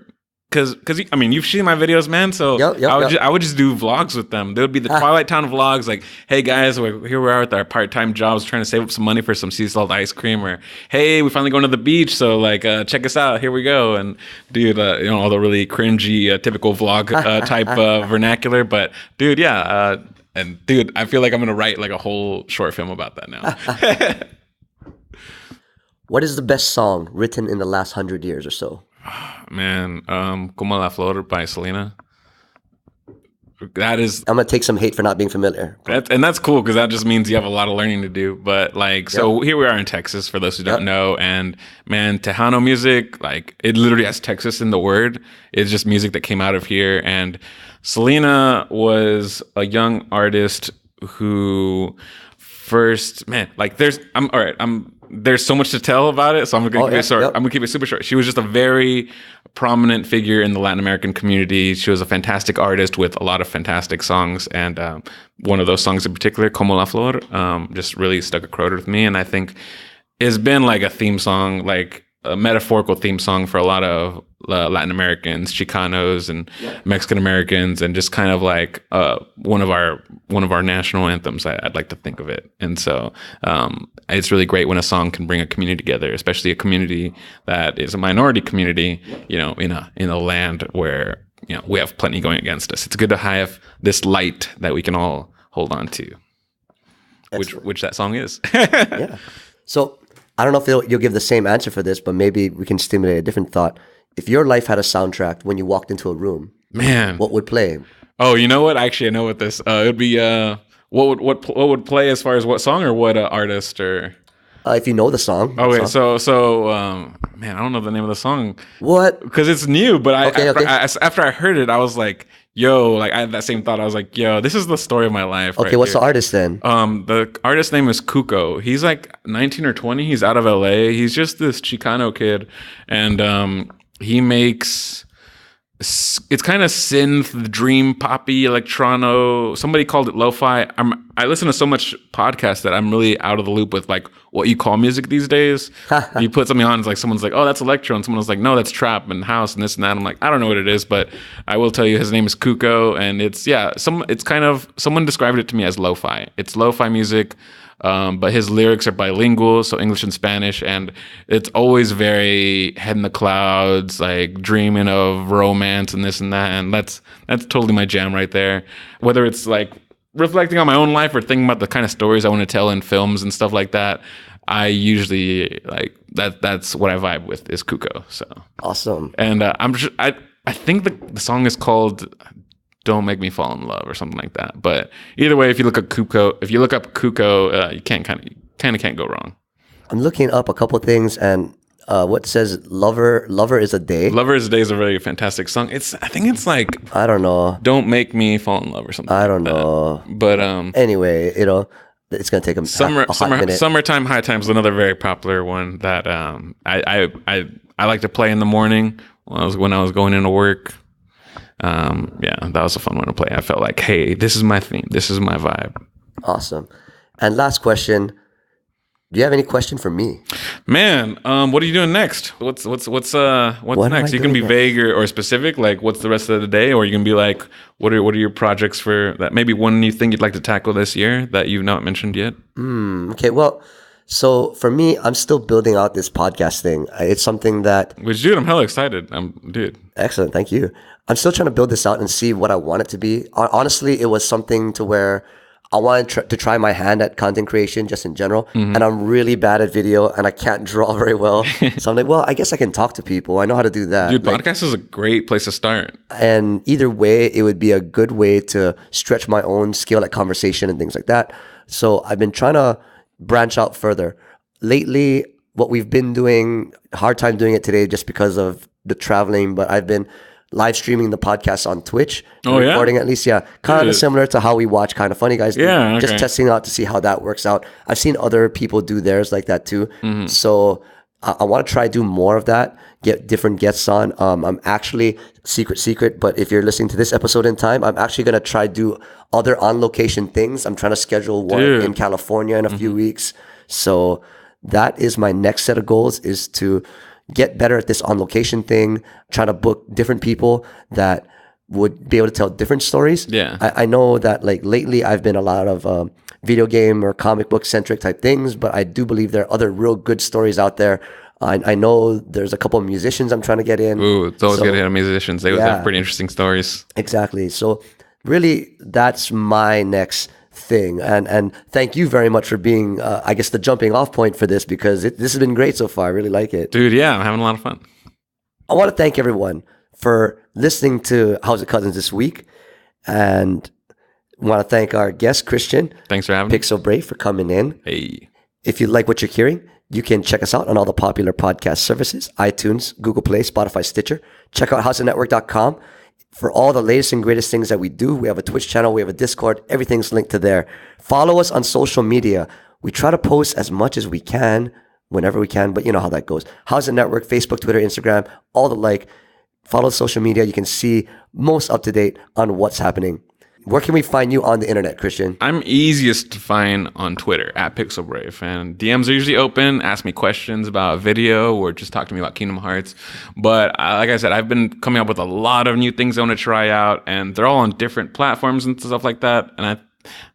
because I mean you've seen my videos, man. So I would just do vlogs with them. They would be the Twilight Town vlogs. Like, hey guys, here we are with our part-time jobs, trying to save up some money for some sea salt ice cream, or hey, we finally going to the beach. So like, check us out. Here we go. And dude, all the really cringy, typical vlog type vernacular. But dude, yeah. And dude, I feel like I'm gonna write like a whole short film about that now. What is the best song written in the last 100 years or so? Man, Como la Flor by Selena. That is... I'm going to take some hate for not being familiar. That's cool, because that just means you have a lot of learning to do. But so here we are in Texas, for those who don't know. And man, Tejano music, like it literally has Texas in the word. It's just music that came out of here. And Selena was a young artist who first, man, like there's so much to tell about it, so I'm gonna keep it short. I'm gonna keep it super short. She was just a very prominent figure in the Latin American community. She was a fantastic artist with a lot of fantastic songs, and one of those songs in particular, Como la Flor, just really stuck a chord with me, and I think it's been like a theme song, like a metaphorical theme song for a lot of Latin Americans, Chicanos, and Mexican Americans, and just kind of like one of our national anthems. I'd like to think of it, and so it's really great when a song can bring a community together, especially a community that is a minority community, in a land where we have plenty going against us. It's good to have this light that we can all hold on to, which that song is. Yeah. So I don't know if you'll give the same answer for this, but maybe we can stimulate a different thought. If your life had a soundtrack when you walked into a room, man, what would play? Oh, you know what? Actually, I know what this. It would be what would play as far as what song or what artist or. If you know the song. Okay, so man, I don't know the name of the song. What? Because it's new, but Okay. after I heard it, I was like, yo, like I had that same thought. I was like, yo, this is the story of my life. Okay, what's the artist then? The artist name is Cuco. He's like 19 or 20. He's out of LA. He's just this Chicano kid, and he makes. It's kind of synth, dream poppy, electrono. Somebody called it lo-fi. I listen to so much podcasts that I'm really out of the loop with like what you call music these days. You put something on, it's like someone's like, oh, that's electro, and someone was like, no, that's trap and house and this and that. I'm like, I don't know what it is, but I will tell you his name is Cuco, and it's kind of someone described it to me as lo-fi. It's lo-fi music. But his lyrics are bilingual, so English and Spanish, and it's always very head in the clouds, like dreaming of romance and this and that, and that's totally my jam right there. Whether it's like reflecting on my own life or thinking about the kind of stories I want to tell in films and stuff like that, I usually like that. That's what I vibe with is Cuco. So awesome. And I think the song is called Don't Make Me Fall in Love or something like that. But either way, if you look up Cuco, you can't go wrong. I'm looking up a couple things, and what says Lover is a Day. Lover is a Day is a very fantastic song. I think it's like, I don't know. Don't Make Me Fall in Love or something. I don't know. But anyway, it's gonna take a hot minute. Summertime High Time is another very popular one that I like to play in the morning when I was going into work. Yeah, that was a fun one to play. I felt like, hey, this is my theme. This is my vibe. Awesome. And last question. Do you have any question for me? Man, what are you doing next? What's What am next? I You can be doing vague or specific, like what's the rest of the day, or you can be like, what are your projects for that? Maybe one new thing you'd like to tackle this year that you've not mentioned yet. Okay, well, so for me, I'm still building out this podcast thing. It's something that, Which, dude, I'm hella excited. Dude. excellent, thank you. I'm still trying to build this out and see what I want it to be. Honestly, it was something to where I wanted to try my hand at content creation just in general. And I'm really bad at video and I can't draw very well. So I'm like, well, I guess I can talk to people. I know how to do that. Dude, podcast is a great place to start. And either way, it would be a good way to stretch my own skill at conversation and things like that. So I've been trying to branch out further. Lately, what we've been doing, hard time doing it today just because of the traveling, but I've been live streaming the podcast on Twitch. Oh, yeah? Recording at least, yeah. Kind of Dude. similar to how we watch Kind of Funny Guys do. Yeah, okay. Just testing out to see how that works out. I've seen other people do theirs like that too. So I want to try do more of that, get different guests on. I'm actually, secret, but if you're listening to this episode in time, I'm actually going to try do other on-location things. I'm trying to schedule one Dude. in California in a few weeks. So that is my next set of goals, is to get better at this on-location thing, trying to book different people that would be able to tell different stories. Yeah. I know that like lately I've been a lot of video game or comic book centric type things, but I do believe there are other real good stories out there. I know there's a couple of musicians I'm trying to get in. Ooh, it's always So- good to have musicians. They always Yeah. have pretty interesting stories. Exactly. So really, that's my next thing. And thank you very much for being, I guess, the jumping off point for this, because this has been great so far. I really like it. Dude, yeah, I'm having a lot of fun. I want to thank everyone for listening to How's It Cousins this week. And want to thank our guest, Christian Thanks for having me. Pixelbrave, for coming in. Hey. If you like what you're hearing, you can check us out on all the popular podcast services: iTunes, Google Play, Spotify, Stitcher. Check out houseofnetwork.com for all the latest and greatest things that we do. We have a Twitch channel, we have a Discord, everything's linked to there. Follow us on social media. We try to post as much as we can, whenever we can, but you know how that goes. How's It Network, Facebook, Twitter, Instagram, all the like. Follow social media. You can see most up to date on what's happening. Where can we find you on the internet, Christian? I'm easiest to find on Twitter at Pixelbrave, and DMs are usually open. Ask me questions about video or just talk to me about Kingdom Hearts. But like I said, I've been coming up with a lot of new things I want to try out, and they're all on different platforms and stuff like that. And I have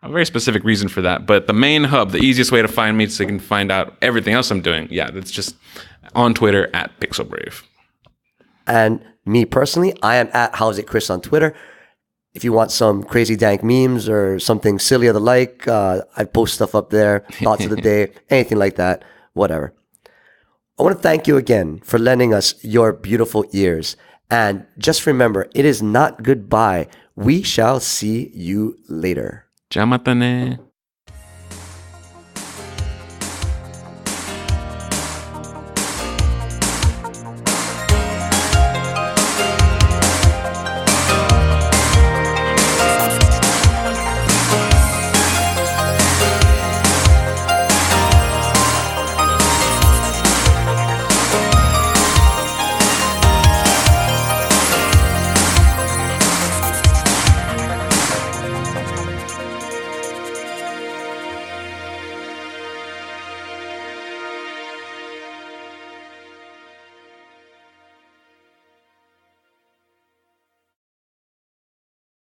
a very specific reason for that. But the main hub, the easiest way to find me so you can find out everything else I'm doing, yeah, that's just on Twitter at Pixelbrave. And me personally, I am at How's It Chris on Twitter. If you want some crazy dank memes or something silly or the like, I post stuff up there, thoughts of the day, anything like that, whatever. I want to thank you again for lending us your beautiful ears. And just remember, it is not goodbye. We shall see you later. Jamatane.